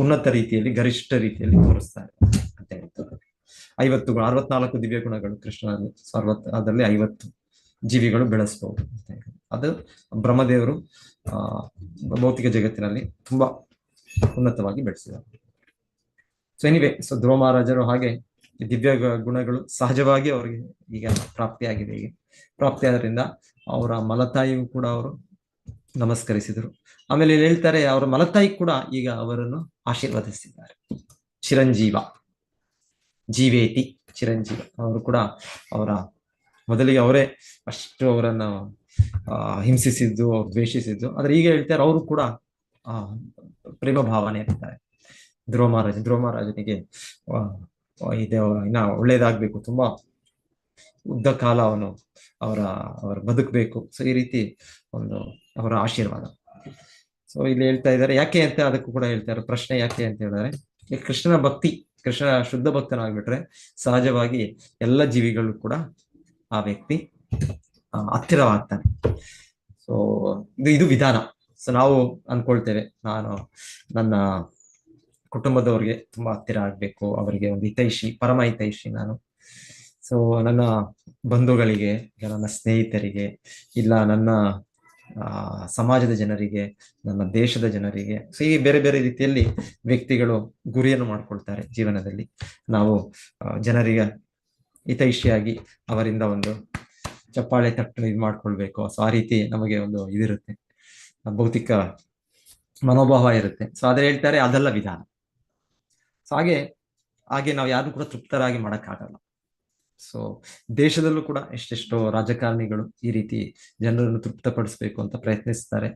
ಉನ್ನತ ರೀತಿಯಲ್ಲಿ, ಗರಿಷ್ಠ ರೀತಿಯಲ್ಲಿ ತೋರಿಸ್ತಾರೆ ಅಂತ ಹೇಳ್ತಾರೆ. 50 ಗುಣ, 64 ದಿವ್ಯ ಗುಣಗಳು ಕೃಷ್ಣನಲ್ಲಿ, ಅದರಲ್ಲಿ 50 ಜೀವಿಗಳು ಬೆಳೆಸಬಹುದು ಅಂತ ಹೇಳಿ ಅದು ಬ್ರಹ್ಮದೇವರು ಭೌತಿಕ ಜಗತ್ತಿನಲ್ಲಿ ತುಂಬಾ ಉನ್ನತವಾಗಿ ಬೆಳೆಸಿದ್ದಾರೆ. ಸೊ ಎನಿವೆ, ಸೊ ಧ್ರುವ ಮಹಾರಾಜರು ಹಾಗೆ ದಿವ್ಯ ಗುಣಗಳು ಸಹಜವಾಗಿ ಅವರಿಗೆ ಈಗ ಪ್ರಾಪ್ತಿಯಾದ್ರಿಂದ ಅವರ ಮಲತಾಯಿಗೂ ಕೂಡ ಅವರು ನಮಸ್ಕರಿಸಿದರು. ಆಮೇಲೆ ಇಲ್ಲಿ ಹೇಳ್ತಾರೆ, ಅವರ ಮಲತಾಯಿ ಕೂಡ ಈಗ ಅವರನ್ನು ಆಶೀರ್ವದಿಸಿದ್ದಾರೆ. ಜೀವೇತಿ ಚಿರಂಜೀವ. ಅವರು ಕೂಡ ಮೊದಲಿಗೆ ಅವರೇ ಅಷ್ಟು ಅವರನ್ನು ಹಿಂಸಿಸಿದ್ದು, ಅವ್ರು ದ್ವೇಷಿಸಿದ್ದು, ಆದ್ರೆ ಈಗ ಹೇಳ್ತಾರೆ ಅವರು ಕೂಡ ಪ್ರೇಮ ಭಾವನೆ ಇರ್ತಾರೆ. ಧ್ರುವ ಮಹಾರಾಜನಿಗೆ ಇನ್ನ ಒಳ್ಳೇದಾಗ್ಬೇಕು, ತುಂಬಾ ಉದ್ದ ಕಾಲ ಅವರ ಬದುಕಬೇಕು. ಸೊ ಈ ರೀತಿ ಒಂದು ಅವರ ಆಶೀರ್ವಾದ. ಸೊ ಇಲ್ಲಿ ಹೇಳ್ತಾ ಇದ್ದಾರೆ ಯಾಕೆ ಅಂತ, ಅದಕ್ಕೂ ಕೂಡ ಹೇಳ್ತಾರೆ ಪ್ರಶ್ನೆ ಯಾಕೆ ಅಂತ ಹೇಳಿದ್ರೆ, ಕೃಷ್ಣನ ಭಕ್ತಿ, ಕೃಷ್ಣ ಶುದ್ಧ ಭಕ್ತನಾಗ್ಬಿಟ್ರೆ ಸಹಜವಾಗಿ ಎಲ್ಲ ಜೀವಿಗಳು ಕೂಡ ಆ ವ್ಯಕ್ತಿ ಹತ್ತಿರವಾಗ್ತಾನೆ. ಸೊ ಇದು ವಿಧಾನ. ಸೊ ನಾವು ಅನ್ಕೊಳ್ತೇವೆ, ನಾನು ನನ್ನ ಕುಟುಂಬದವ್ರಿಗೆ ತುಂಬಾ ಹತ್ತಿರ ಆಗ್ಬೇಕು, ಅವರಿಗೆ ಒಂದು ಪರಮ ಹಿತೈಷಿ ನಾನು. ಸೊ ನನ್ನ ಬಂಧುಗಳಿಗೆ, ನನ್ನ ಸ್ನೇಹಿತರಿಗೆ, ಇಲ್ಲ ನನ್ನ ಸಮಾಜದ ಜನರಿಗೆ, ನನ್ನ ದೇಶದ ಜನರಿಗೆ, ಸೊ ಈ ಬೇರೆ ಬೇರೆ ರೀತಿಯಲ್ಲಿ ವ್ಯಕ್ತಿಗಳು ಗುರಿಯನ್ನು ಮಾಡ್ಕೊಳ್ತಾರೆ ಜೀವನದಲ್ಲಿ. ನಾವು ಜನರಿಗೆ ಹಿತೈಷಿಯಾಗಿ ಅವರಿಂದ ಒಂದು ಚಪ್ಪಾಳೆ ತಟ್ಟು ಇದು ಮಾಡ್ಕೊಳ್ಬೇಕು. ಸೊ ಆ ರೀತಿ ನಮಗೆ ಒಂದು ಇದಿರುತ್ತೆ, ಭೌತಿಕ ಮನೋಭಾವ ಇರುತ್ತೆ. ಸೊ ಅದೇ ಹೇಳ್ತಾರೆ, ಅದೆಲ್ಲ ವಿಧಾನ. ಸೊ ಹಾಗೆ ನಾವು ಯಾರನ್ನು ಕೂಡ ತೃಪ್ತರಾಗಿ ಮಾಡಕ್ಕಾಗಲ್ಲ. ಸೊ ದೇಶದಲ್ಲೂ ಕೂಡ ಎಷ್ಟೆಷ್ಟೋ ರಾಜಕಾರಣಿಗಳು ಈ ರೀತಿ ಜನರನ್ನು ತೃಪ್ತಪಡಿಸ್ಬೇಕು ಅಂತ ಪ್ರಯತ್ನಿಸ್ತಾರೆ.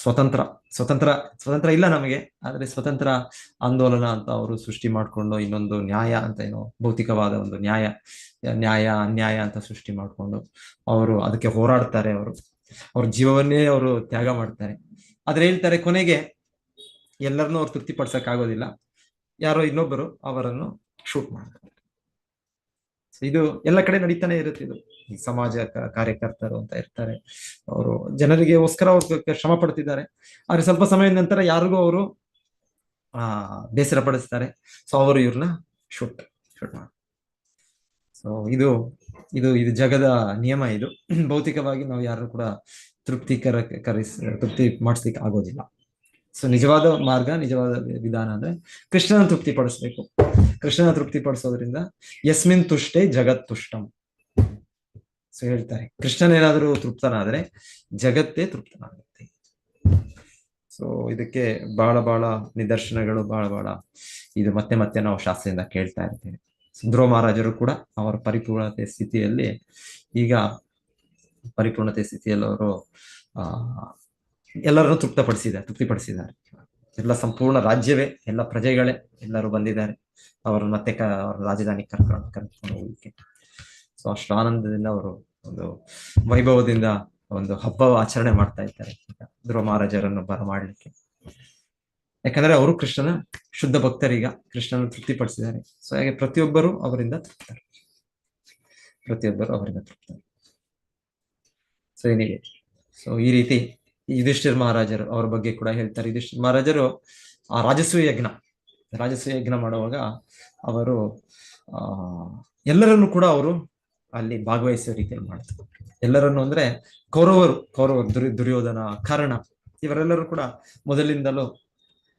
ಸ್ವತಂತ್ರ ಇಲ್ಲ ನಮಗೆ, ಆದ್ರೆ ಸ್ವತಂತ್ರ ಆಂದೋಲನ ಅಂತ ಅವರು ಸೃಷ್ಟಿ ಮಾಡ್ಕೊಂಡು, ಇನ್ನೊಂದು ನ್ಯಾಯ ಅಂತ ಏನೋ ಭೌತಿಕವಾದ ಒಂದು ನ್ಯಾಯ ಅನ್ಯಾಯ ಅಂತ ಸೃಷ್ಟಿ ಮಾಡ್ಕೊಂಡು ಅವರು ಅದಕ್ಕೆ ಹೋರಾಡ್ತಾರೆ. ಅವ್ರ ಜೀವವನ್ನೇ ಅವರು ತ್ಯಾಗ ಮಾಡ್ತಾರೆ. ಆದ್ರೆ ಹೇಳ್ತಾರೆ, ಕೊನೆಗೆ ಎಲ್ಲರನ್ನೂ ಅವ್ರು ತೃಪ್ತಿಪಡಿಸಕ್ ಆಗೋದಿಲ್ಲ, ಯಾರೋ ಇನ್ನೊಬ್ಬರು ಅವರನ್ನು ಶೂಟ್ ಮಾಡ್ತಾರೆ. ಇದು ಎಲ್ಲ ಕಡೆ ನಡೀತಾನೆ ಇರುತ್ತೆ. ಇದು ಈ ಸಮಾಜ ಕಾರ್ಯಕರ್ತರು ಅಂತ ಇರ್ತಾರೆ, ಅವರು ಜನರಿಗೋಸ್ಕರ ಅವ್ರು ಶ್ರಮ ಪಡ್ತಿದ್ದಾರೆ. ಆದ್ರೆ ಸ್ವಲ್ಪ ಸಮಯದ ನಂತರ ಯಾರಿಗೂ ಅವರು ಬೇಸರ ಪಡಿಸ್ತಾರೆ. ಸೊ ಅವರು ಇವ್ರನ್ನ ಶೂಟ್ ಮಾಡ್ತಾರೆ. ಸೊ ಇದು ಜಗದ ನಿಯಮ. ಇದು ಭೌತಿಕವಾಗಿ ನಾವು ಯಾರು ಕೂಡ ತೃಪ್ತಿ ಮಾಡಿಸ್ಲಿಕ್ಕೆ ಆಗೋದಿಲ್ಲ. ಸೊ ನಿಜವಾದ ಮಾರ್ಗ, ನಿಜವಾದ ವಿಧಾನ ಅಂದ್ರೆ ಕೃಷ್ಣನ ತೃಪ್ತಿ ಪಡಿಸ್ಬೇಕು. ಕೃಷ್ಣನ ತೃಪ್ತಿ ಪಡಿಸೋದ್ರಿಂದ ಯಸ್ಮಿನ್ ತುಷ್ಟೇ ಜಗತ್ ತುಷ್ಟಂ. ಸೊ ಹೇಳ್ತಾರೆ, ಕೃಷ್ಣನೇನಾದ್ರೂ ತೃಪ್ತನಾದ್ರೆ ಜಗತ್ತೇ ತೃಪ್ತನಾಗುತ್ತೆ. ಸೊ ಇದಕ್ಕೆ ಬಹಳ ನಿದರ್ಶನಗಳು, ಬಹಳ ಇದು ಮತ್ತೆ ನಾವು ಶಾಸ್ತ್ರದಿಂದ ಕೇಳ್ತಾ ಇರ್ತೇವೆ. ಧ್ರುವ ಮಹಾರಾಜರು ಕೂಡ ಅವರ ಪರಿಪೂರ್ಣತೆ ಸ್ಥಿತಿಯಲ್ಲಿ ಅವರು ಎಲ್ಲರನ್ನು ತೃಪ್ತಿಪಡಿಸಿದ್ದಾರೆ. ಎಲ್ಲ ಸಂಪೂರ್ಣ ರಾಜ್ಯವೇ, ಎಲ್ಲ ಪ್ರಜೆಗಳೇ ಎಲ್ಲರೂ ಬಂದಿದ್ದಾರೆ ಅವರು ಮತ್ತೆ ಅವರ ರಾಜಧಾನಿ ಕರ್ಕೊಂಡು ಹೋಗ್ಲಿಕ್ಕೆ. ಸೊ ಅಷ್ಟು ಆನಂದದಿಂದ ಅವರು ಒಂದು ವೈಭವದಿಂದ ಒಂದು ಹಬ್ಬ ಆಚರಣೆ ಮಾಡ್ತಾ ಇದ್ದಾರೆ ಧ್ರುವ ಮಹಾರಾಜರನ್ನು ಬರಮಾಡ್ಲಿಕ್ಕೆ. ಯಾಕಂದ್ರೆ ಅವರು ಕೃಷ್ಣನ ಶುದ್ಧ ಭಕ್ತರೀಗ ಕೃಷ್ಣನ ತೃಪ್ತಿಪಡಿಸಿದ್ದಾರೆ. ಸೊ ಹಾಗೆ ಪ್ರತಿಯೊಬ್ಬರು ಅವರಿಂದ ತೃಪ್ತರು. ಸೊ ಏನಿದೆ, ಸೊ ಈ ರೀತಿ ಯುಧಿಷ್ಠಿರ ಮಹಾರಾಜರು ಅವರ ಬಗ್ಗೆ ಕೂಡ ಹೇಳ್ತಾರೆ. ಯುಧಿಷ್ಠಿರ ಮಹಾರಾಜರು ಆ ರಾಜಸೂಯ ಯಜ್ಞ ಮಾಡುವಾಗ ಅವರು ಎಲ್ಲರನ್ನು ಕೂಡ ಅವರು ಅಲ್ಲಿ ಭಾಗವಹಿಸೋ ರೀತಿಯಲ್ಲಿ ಮಾಡ್ತಾರೆ. ಎಲ್ಲರನ್ನು ಅಂದ್ರೆ ಕೌರವರು ದುರ್ಯೋಧನ, ಕರ್ಣ, ಇವರೆಲ್ಲರೂ ಕೂಡ ಮೊದಲಿಂದಲೂ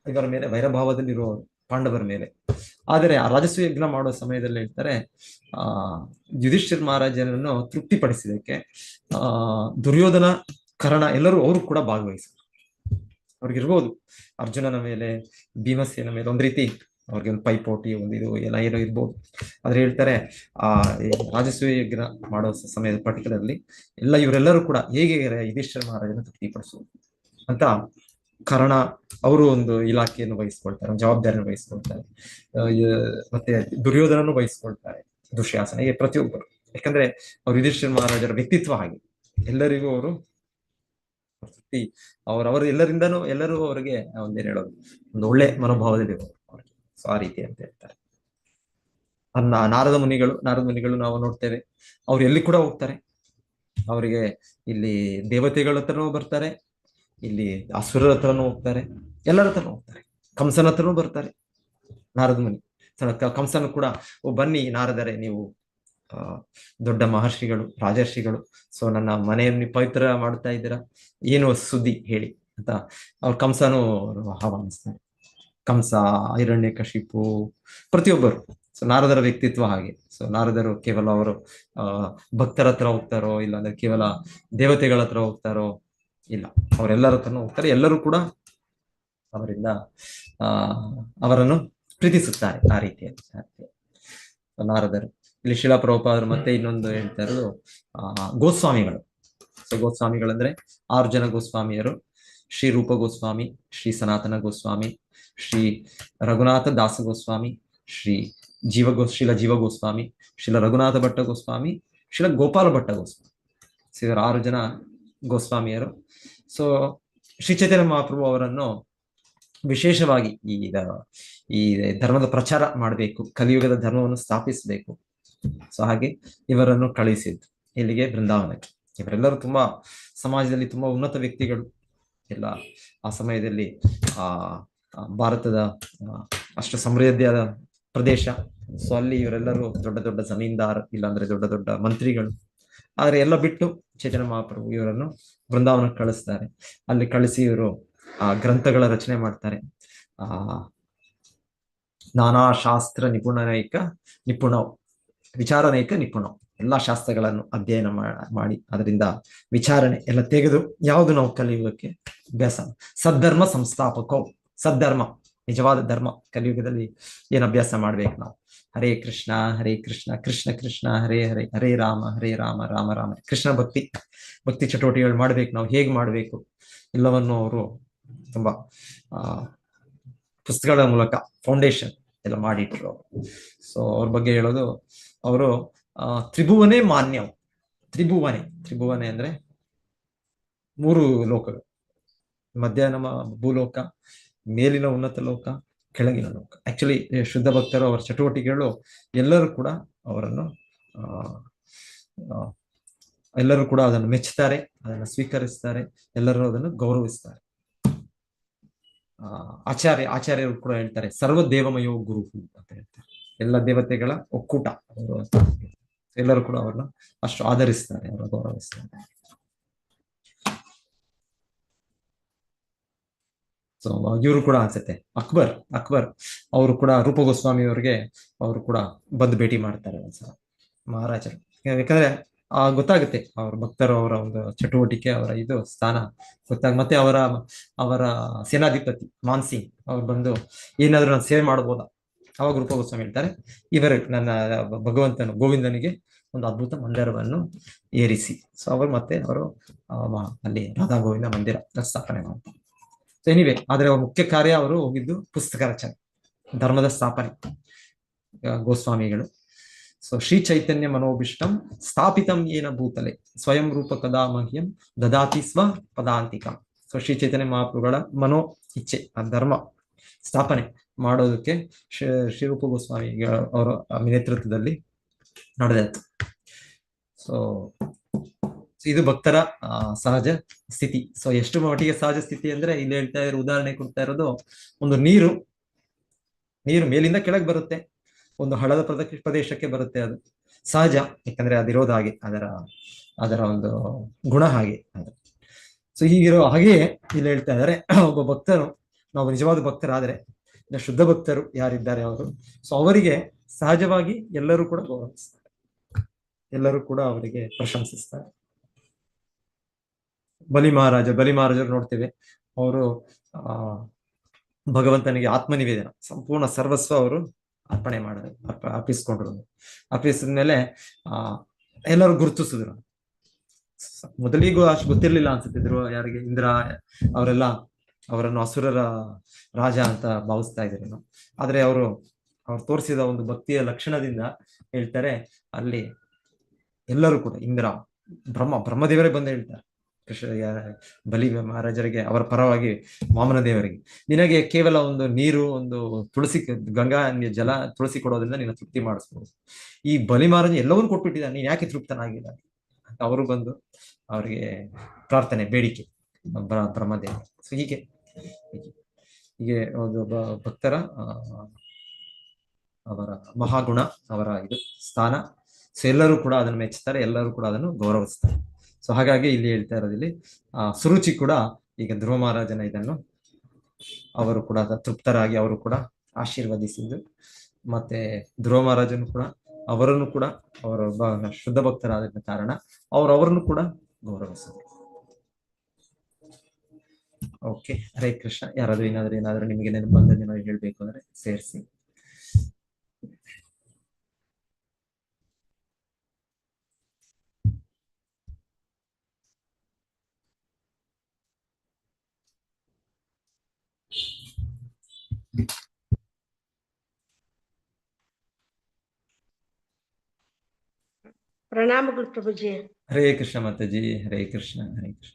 ಇವರ ಮೇಲೆ ವೈರಭಾವದಲ್ಲಿರುವವರು, ಪಾಂಡವರ ಮೇಲೆ. ಆದರೆ ಆ ರಾಜಸೂಯ ಯಜ್ಞ ಮಾಡೋ ಸಮಯದಲ್ಲಿ ಹೇಳ್ತಾರೆ ಯುಧಿಷ್ಠಿರ ಮಹಾರಾಜನನ್ನು ತೃಪ್ತಿಪಡಿಸಿದಕ್ಕೆ ದುರ್ಯೋಧನ, ಕರ್ಣ ಎಲ್ಲರೂ ಅವರು ಕೂಡ ಭಾಗವಹಿಸಿದ್ರು. ಅವ್ರಿಗಿರ್ಬೋದು ಅರ್ಜುನನ ಮೇಲೆ, ಭೀಮಸೇನ ಮೇಲೆ ಒಂದ್ ರೀತಿ ಅವ್ರಿಗೆ ಒಂದು ಪೈಪೋಟಿ, ಇದು ಎಲ್ಲ ಏನೋ ಇರ್ಬೋದು. ಆದ್ರೆ ಹೇಳ್ತಾರೆ ರಾಜಸೂಯ ಯಜ್ಞ ಮಾಡೋ ಸಮಯದ ಪರ್ಟಿಕ್ಯುಲರ್ಲಿ ಇವರೆಲ್ಲರೂ ಕೂಡ ಹೇಗೆ ಯುಧಿಷ್ಠಿರ ಮಹಾರಾಜನ ತೃಪ್ತಿಪಡಿಸುವುದು ಅಂತ ಕರ್ಣ ಅವರು ಒಂದು ಇಲಾಖೆಯನ್ನು ವಹಿಸ್ಕೊಳ್ತಾರೆ, ಜವಾಬ್ದಾರಿಯನ್ನು ವಹಿಸ್ಕೊಳ್ತಾರೆ. ಮತ್ತೆ ದುರ್ಯೋಧನನು ವಹಿಸ್ಕೊಳ್ತಾರೆ, ದುಶ್ಯಾಸನ, ಹೀಗೆ ಪ್ರತಿಯೊಬ್ಬರು. ಯಾಕಂದ್ರೆ ಅವ್ರು ಯುಧಿಷ್ಠಿರ ಮಹಾರಾಜರ ವ್ಯಕ್ತಿತ್ವ ಹಾಗೆ, ಎಲ್ಲರಿಗೂ ಅವರು ಅವರ ಎಲ್ಲರಿಂದನೂ ಎಲ್ಲರೂ ಅವರಿಗೆ ಒಂದೇನು ಹೇಳೋದು, ಒಂದು ಒಳ್ಳೆ ಮನೋಭಾವದಲ್ಲಿ ಅವ್ರಿಗೆ. ಸೊ ಆ ರೀತಿ ಅಂತ ಹೇಳ್ತಾರೆ. ನಾರದ ಮುನಿಗಳು ನಾವು ನೋಡ್ತೇವೆ, ಅವ್ರು ಎಲ್ಲಿ ಕೂಡ ಹೋಗ್ತಾರೆ. ಅವರಿಗೆ ಇಲ್ಲಿ ದೇವತೆಗಳ ಹತ್ರನೂ ಬರ್ತಾರೆ, ಇಲ್ಲಿ ಅಸುರರ ಹತ್ರನೂ ಹೋಗ್ತಾರೆ, ಎಲ್ಲರ ಹತ್ರನೂ ಹೋಗ್ತಾರೆ. ಕಂಸನ ಹತ್ರನೂ ಬರ್ತಾರೆ ನಾರದ ಮುನಿ. ಕಂಸನು ಕೂಡ ಬನ್ನಿ ನಾರದರೆ, ನೀವು ದೊಡ್ಡ ಮಹರ್ಷಿಗಳು, ರಾಜರ್ಷಿಗಳು, ಸೊ ನನ್ನ ಮನೆಯನ್ನು ಪವಿತ್ರ ಮಾಡ್ತಾ ಇದ್ದೀರಾ, ಏನು ಸುದ್ದಿ ಹೇಳಿ ಅಂತ ಅವ್ರು ಕಂಸನು ಆಹ್ವಾನಿಸ್ತಾರೆ. ಕಂಸ, ಹಿರಣ್ಯಕಶಿಪು, ಪ್ರತಿಯೊಬ್ಬರು. ಸೊ ನಾರದರ ವ್ಯಕ್ತಿತ್ವ ಹಾಗೆ. ಸೊ ನಾರದರು ಕೇವಲ ಅವರು ಭಕ್ತರ ಹತ್ರ ಹೋಗ್ತಾರೋ, ಇಲ್ಲ ಅಂದ್ರೆ ಕೇವಲ ದೇವತೆಗಳ ಹತ್ರ ಹೋಗ್ತಾರೋ, ಇಲ್ಲ, ಅವರೆಲ್ಲರ ಹತ್ರನೂ ಹೋಗ್ತಾರೆ. ಎಲ್ಲರೂ ಕೂಡ ಅವರಿಂದ ಅವರನ್ನು ಪ್ರೀತಿಸುತ್ತಾರೆ ಆ ರೀತಿಯಲ್ಲಿ ನಾರದರು. ಇಲ್ಲಿ ಶಿಲಾ ಪ್ರಭುಪಾದರು ಮತ್ತೆ ಇನ್ನೊಂದು ಹೇಳ್ತಾ ಇರೋದು ಗೋಸ್ವಾಮಿಗಳು. ಸೊ ಗೋಸ್ವಾಮಿಗಳಂದ್ರೆ 6 ಜನ ಗೋಸ್ವಾಮಿಯರು: ಶ್ರೀ ರೂಪ ಗೋಸ್ವಾಮಿ, ಶ್ರೀ ಸನಾತನ ಗೋಸ್ವಾಮಿ, ಶ್ರೀ ರಘುನಾಥ ದಾಸ ಗೋಸ್ವಾಮಿ, ಶ್ರೀಲ ಜೀವ ಗೋಸ್ವಾಮಿ, ಶ್ರೀಲ ರಘುನಾಥ ಭಟ್ಟ ಗೋಸ್ವಾಮಿ, ಶ್ರೀಲ ಗೋಪಾಲ ಭಟ್ಟ ಗೋಸ್ವಾಮಿ. ಸೊ ಇವರು 6 ಜನ ಗೋಸ್ವಾಮಿಯರು. ಸೊ ಶ್ರೀ ಚೈತನ್ಯ ಮಹಾಪ್ರಭು ಅವರನ್ನು ವಿಶೇಷವಾಗಿ ಈ ಧರ್ಮದ ಪ್ರಚಾರ ಮಾಡಬೇಕು, ಕಲಿಯುಗದ ಧರ್ಮವನ್ನು ಸ್ಥಾಪಿಸಬೇಕು. ಸೊ ಹಾಗೆ ಇವರನ್ನು ಕಳುಹಿಸಿದ್ದು ಇಲ್ಲಿಗೆ, ಬೃಂದಾವನಕ್ಕೆ. ಇವರೆಲ್ಲರೂ ತುಂಬಾ ಸಮಾಜದಲ್ಲಿ ತುಂಬಾ ಉನ್ನತ ವ್ಯಕ್ತಿಗಳು ಎಲ್ಲ. ಆ ಸಮಯದಲ್ಲಿ ಭಾರತದ ಅಷ್ಟು ಸಮೃದ್ಧಿಯಾದ ಪ್ರದೇಶ. ಸೊ ಅಲ್ಲಿ ಇವರೆಲ್ಲರೂ ದೊಡ್ಡ ದೊಡ್ಡ ಜಮೀನ್ದಾರ್, ಇಲ್ಲಾಂದ್ರೆ ದೊಡ್ಡ ದೊಡ್ಡ ಮಂತ್ರಿಗಳು. ಆದ್ರೆ ಎಲ್ಲ ಬಿಟ್ಟು ಚೈತನ್ಯ ಮಹಾಪ್ರಭು ಇವರನ್ನು ಬೃಂದಾವನಕ್ಕೆ ಕಳಿಸ್ತಾರೆ. ಅಲ್ಲಿ ಕಳಿಸಿ ಇವರು ಗ್ರಂಥಗಳ ರಚನೆ ಮಾಡ್ತಾರೆ. ನಾನಾ ಶಾಸ್ತ್ರ ವಿಚಾರನೈಕ ನಿಪುಣ, ಎಲ್ಲಾ ಶಾಸ್ತ್ರಗಳನ್ನು ಅಧ್ಯಯನ ಮಾಡಿ ಅದರಿಂದ ವಿಚಾರಣೆ ಎಲ್ಲ ತೆಗೆದು ಯಾವುದು ನಾವು ಕಲಿಯುಗಕ್ಕೆ ಅಭ್ಯಾಸ, ಸದ್ಧರ್ಮ ಸಂಸ್ಥಾಪಕೋ, ಸದ್ಧರ್ಮ ನಿಜವಾದ ಧರ್ಮ ಕಲಿಯುಗದಲ್ಲಿ ಏನ್ ಅಭ್ಯಾಸ ಮಾಡ್ಬೇಕು ನಾವು. ಹರೇ ಕೃಷ್ಣ ಕೃಷ್ಣ ಕೃಷ್ಣ ಹರೇ ಹರೇ, ಹರೇ ರಾಮ ರಾಮ ರಾಮ. ಕೃಷ್ಣ ಭಕ್ತಿ ಚಟುವಟಿಕೆಗಳು ಮಾಡ್ಬೇಕು. ನಾವು ಹೇಗೆ ಮಾಡ್ಬೇಕು ಎಲ್ಲವನ್ನು ಅವರು ತುಂಬಾ ಪುಸ್ತಕಗಳ ಮೂಲಕ ಫೌಂಡೇಶನ್ ಎಲ್ಲ ಮಾಡಿಟ್ರು. ಸೊ ಅವ್ರ ಬಗ್ಗೆ ಹೇಳೋದು, ಅವರು ತ್ರಿಭುವನೇ ಮಾನ್ಯವು. ತ್ರಿಭುವನೆ ಅಂದ್ರೆ 3 ಲೋಕಗಳು: ಮಧ್ಯಾಹ್ನ ಭೂಲೋಕ, ಮೇಲಿನ ಉನ್ನತ ಲೋಕ, ಕೆಳಗಿನ ಲೋಕ. ಆಕ್ಚುಲಿ ಶುದ್ಧ ಭಕ್ತರು, ಅವರ ಚಟುವಟಿಕೆಗಳು ಎಲ್ಲರೂ ಕೂಡ ಅವರನ್ನು ಎಲ್ಲರೂ ಕೂಡ ಅದನ್ನು ಮೆಚ್ಚುತ್ತಾರೆ, ಅದನ್ನು ಸ್ವೀಕರಿಸ್ತಾರೆ, ಎಲ್ಲರೂ ಅದನ್ನು ಗೌರವಿಸ್ತಾರೆ. ಆಚಾರ್ಯರು ಕೂಡ ಹೇಳ್ತಾರೆ, ಸರ್ವ ದೇವಮಯೋ ಗುರು ಅಂತ ಹೇಳ್ತಾರೆ. ಎಲ್ಲ ದೇವತೆಗಳ ಒಕ್ಕೂಟ ಅವರು. ಎಲ್ಲರೂ ಕೂಡ ಅವ್ರನ್ನ ಅಷ್ಟು ಆಧರಿಸ್ತಾರೆ, ಅವರ ಗೌರವಿಸ್ತಾರೆ. ಸೊ ಇವರು ಕೂಡ ಅನ್ಸುತ್ತೆ ಅಕ್ಬರ್ ಅವರು ಕೂಡ ರೂಪ ಗೋಸ್ವಾಮಿ ಅವರಿಗೆ ಅವರು ಕೂಡ ಬಂದು ಭೇಟಿ ಮಾಡ್ತಾರೆ ಒಂದ್ಸಲ ಮಹಾರಾಜರು. ಯಾಕಂದ್ರೆ ಗೊತ್ತಾಗುತ್ತೆ ಅವ್ರ ಭಕ್ತರು, ಅವರ ಒಂದು ಚಟುವಟಿಕೆ, ಅವರ ಇದು ಸ್ಥಾನ ಮತ್ತೆ ಅವರ ಸೇನಾಧಿಪತಿ ಮಾನ್ಸಿಂಗ್ ಅವ್ರು ಬಂದು ಏನಾದ್ರು ನಾನು ಸೇವೆ ಮಾಡ್ಬೋದಾ? ಅವಾಗ ರೂಪ ಗೋಸ್ವಾಮಿ ಹೇಳ್ತಾರೆ, ನನ್ನ ಭಗವಂತನು ಗೋವಿಂದನಿಗೆ ಒಂದು ಅದ್ಭುತ ಮಂದಿರವನ್ನು ಏರಿಸಿ. ಸೊ ಅವರು ಅಲ್ಲಿ ರಾಧಾ ಗೋವಿಂದ ಮಂದಿರ ಸ್ಥಾಪನೆ ಮಾಡ್ತಾರೆ. ಸೊ ಎನಿವೆ, ಆದ್ರೆ ಅವ್ರ ಮುಖ್ಯ ಕಾರ್ಯ ಅವರು ಹೋಗಿದ್ದು ಪುಸ್ತಕ ರಚನೆ, ಧರ್ಮದ ಸ್ಥಾಪನೆ, ಗೋಸ್ವಾಮಿಗಳು. ಸೊ ಶ್ರೀ ಚೈತನ್ಯ ಮನೋಭಿಷ್ಟಂ ಸ್ಥಾಪಿತಂ ಏನ ಭೂತಲೆ ಸ್ವಯಂ ರೂಪ ಕದಾ ಮಹ್ಯಂ ದದಾತಿ ಸ್ವ ಪದಾಂತಿಕಂ. ಸೊ ಶ್ರೀ ಚೈತನ್ಯ ಮಹಾಪ್ರಭುಗಳ ಮನೋ ಇಚ್ಛೆ, ಆ ಧರ್ಮ ಸ್ಥಾಪನೆ ಮಾಡೋದಕ್ಕೆ ಶ್ರೀರೂಪ ಗೋಸ್ವಾಮಿ ಅವರ ನೇತೃತ್ವದಲ್ಲಿ ನಡೆದಾಯ್ತು. ಸೊ ಇದು ಭಕ್ತರ ಸಹಜ ಸ್ಥಿತಿ. ಸೊ ಎಷ್ಟು ಮಟ್ಟಿಗೆ ಸಹಜ ಸ್ಥಿತಿ ಅಂದ್ರೆ ಇಲ್ಲಿ ಹೇಳ್ತಾ ಇರೋ ಉದಾಹರಣೆ ಕೊಡ್ತಾ ಇರೋದು, ಒಂದು ನೀರು ಮೇಲಿಂದ ಕೆಳಗೆ ಬರುತ್ತೆ, ಒಂದು ಹಳ್ಳದ ಪ್ರದೇಶಕ್ಕೆ ಬರುತ್ತೆ. ಅದು ಸಹಜ, ಯಾಕಂದ್ರೆ ಅದಿರೋದು ಹಾಗೆ, ಅದರ ಒಂದು ಗುಣ ಹಾಗೆ. ಸೊ ಹೀಗಿರೋ ಹಾಗೆಯೇ ಇಲ್ಲಿ ಹೇಳ್ತಾ ಇದ್ದಾರೆ, ಒಬ್ಬ ಭಕ್ತರು, ನಾವು ನಿಜವಾದ ಭಕ್ತರಾದ್ರೆ ಶುದ್ಧ ಭಕ್ತರು ಯಾರಿದ್ದಾರೆ ಅವರು, ಸೊ ಅವರಿಗೆ ಸಹಜವಾಗಿ ಎಲ್ಲರೂ ಕೂಡ ಗೌರವಿಸ್ತಾರೆ, ಎಲ್ಲರೂ ಕೂಡ ಅವರಿಗೆ ಪ್ರಶಂಸಿಸ್ತಾರೆ. ಬಲಿ ಮಹಾರಾಜರು ನೋಡ್ತೇವೆ, ಅವರು ಭಗವಂತನಿಗೆ ಆತ್ಮನಿವೇದನ ಸಂಪೂರ್ಣ ಸರ್ವಸ್ವ ಅವರು ಅರ್ಪಣೆ ಅರ್ಪಿಸ್ಕೊಂಡ್ರು. ಅರ್ಪಿಸಿದ್ಮೇಲೆ ಎಲ್ಲರೂ ಗುರುತಿಸಿದ್ರು. ಮೊದಲಿಗೂ ಅಷ್ಟು ಗೊತ್ತಿರ್ಲಿಲ್ಲ ಅನ್ಸುತ್ತಿದ್ರು ಯಾರಿಗೆ, ಇಂದ್ರ ಅವರೆಲ್ಲ ಅವರನ್ನು ಅಸುರರ ರಾಜ ಅಂತ ಭಾವಿಸ್ತಾ ಇದ್ರು. ಆದ್ರೆ ಅವರು ತೋರಿಸಿದ ಒಂದು ಭಕ್ತಿಯ ಲಕ್ಷಣದಿಂದ ಹೇಳ್ತಾರೆ, ಅಲ್ಲಿ ಎಲ್ಲರೂ ಕೂಡ ಇಂದ್ರ, ಬ್ರಹ್ಮದೇವರೇ ಬಂದು ಹೇಳ್ತಾರೆ ಬಲಿ ಮಹಾರಾಜರಿಗೆ, ಅವರ ಪರವಾಗಿ ವಾಮನ ದೇವರಿಗೆ, ನಿನಗೆ ಕೇವಲ ಒಂದು ನೀರು, ಒಂದು ತುಳಸಿ, ಗಂಗಾ ಜಲ, ತುಳಸಿ ಕೊಡೋದ್ರಿಂದ ನಿನ್ನ ತೃಪ್ತಿ ಮಾಡಿಸ್ಬೋದು. ಈ ಬಲಿ ಮಹಾರಾಜ ಎಲ್ಲವನ್ನೂ ಕೊಟ್ಬಿಟ್ಟಿದ್ದಾನೆ, ನೀನ್ ಯಾಕೆ ತೃಪ್ತನಾಗಿಲ್ಲ ಅಂತ ಅವರು ಬಂದು ಅವರಿಗೆ ಪ್ರಾರ್ಥನೆ, ಬೇಡಿಕೆ ಬ್ರಹ್ಮದೇವ. ಸೊ ಹೀಗೆ ಒಂದು ಭಕ್ತರ ಅವರ ಮಹಾಗುಣ, ಅವರ ಇದು ಸ್ಥಾನ. ಸೊ ಎಲ್ಲರೂ ಕೂಡ ಅದನ್ನು ಮೆಚ್ಚುತ್ತಾರೆ, ಎಲ್ಲರೂ ಕೂಡ ಅದನ್ನು ಗೌರವಿಸ್ತಾರೆ. ಸೊ ಹಾಗಾಗಿ ಇಲ್ಲಿ ಹೇಳ್ತಾ ಇರೋದಿಲ್ಲಿ ಸುರುಚಿ ಕೂಡ ಈಗ ಧ್ರುವ ಮಹಾರಾಜನ ಇದನ್ನು ಅವರು ಕೂಡ ತೃಪ್ತರಾಗಿ ಅವರು ಕೂಡ ಆಶೀರ್ವದಿಸಿದ್ದು, ಮತ್ತೆ ಧ್ರುವ ಮಹಾರಾಜನು ಕೂಡ ಅವರನ್ನು ಕೂಡ ಅವರ ಶುದ್ಧ ಭಕ್ತರಾದ ಕಾರಣ ಅವರನ್ನು ಕೂಡ ಗೌರವಿಸಿದ್ರು. ಓಕೆ, ಹರೇ ಕೃಷ್ಣ. ಯಾರಾದ್ರೂ ಏನಾದ್ರೂ ನಿಮಗೆ ನೆನಪು ಬಂದದ್ದು ಹೇಳ್ಬೇಕು ಅಂದ್ರೆ ಸೇರಿಸಿ. ಪ್ರಣಾಮಗಳು ಪ್ರಭುಜಿ. ಹರೇ ಕೃಷ್ಣ ಮಾತಾಜಿ. ಹರೇ ಕೃಷ್ಣ. ಹರೇ ಕೃಷ್ಣ.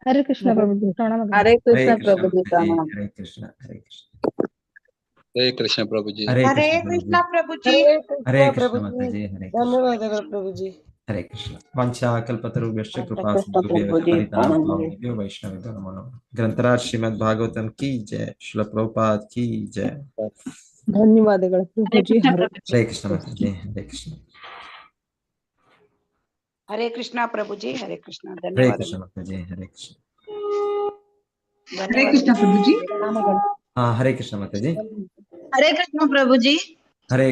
ಹರೇ ಕೃಷ್ಣ ಪ್ರಭುಜಿ. ಹರೇ ಕೃಷ್ಣ ಪ್ರಭುಜಿ. ಹರೇ ಕೃಷ್ಣ. ಹರೇ ಕೃಷ್ಣ. ಹರೇ ಕೃಷ್ಣ ಪ್ರಭುಜಿ. ಹರೇ ಕೃಷ್ಣ ಪ್ರಭುಜಿ. ಹರೇ ಕೃಷ್ಣ ಮಾತಾಜಿ. ಹರೇ ಕೃಷ್ಣ. ಧನ್ಯವಾದಗಳು ಪ್ರಭುಜಿ. ಹರೇ ಕೃಷ್ಣ. ವಂಚಾ ಕಲ್ಪತರುಭ್ಯಶ್ಚ ಕೃಪಾ ಸಿಂಧುಭ್ಯೋ ವೈಷ್ಣವೇಭ್ಯೋ ನಮೋ ನಮಃ. ಗ್ರಂಥರಾಜ್ ಶ್ರೀಮದ್ ಭಾಗವತಂ ಕಿ ಜಯ. ಶ್ರೀಲ ಪ್ರಭುಪಾದ್ ಕಿ ಜಯ. ಧನ್ಯವಾದಗಳು ಪ್ರಭುಜಿ. ಹರೇ ಕೃಷ್ಣ ಮಾತಾಜಿ. ಹರೇ ಕೃಷ್ಣ. ಹರೇ ಕೃಷ್ಣ ಪ್ರಭುಜಿ. ಹರೇ ಕೃಷ್ಣ. ಹರೇ ಕೃಷ್ಣ ಮಾತಾಜಿ. ಹರೇ ಕೃಷ್ಣ. ಹರೇ ಕೃಷ್ಣ ಪ್ರಭುಜಿ. ಹರೇ ಕೃಷ್ಣ ಮಾತಾಜಿ. ಹರೇ ಕೃಷ್ಣ ಪ್ರಭುಜಿ.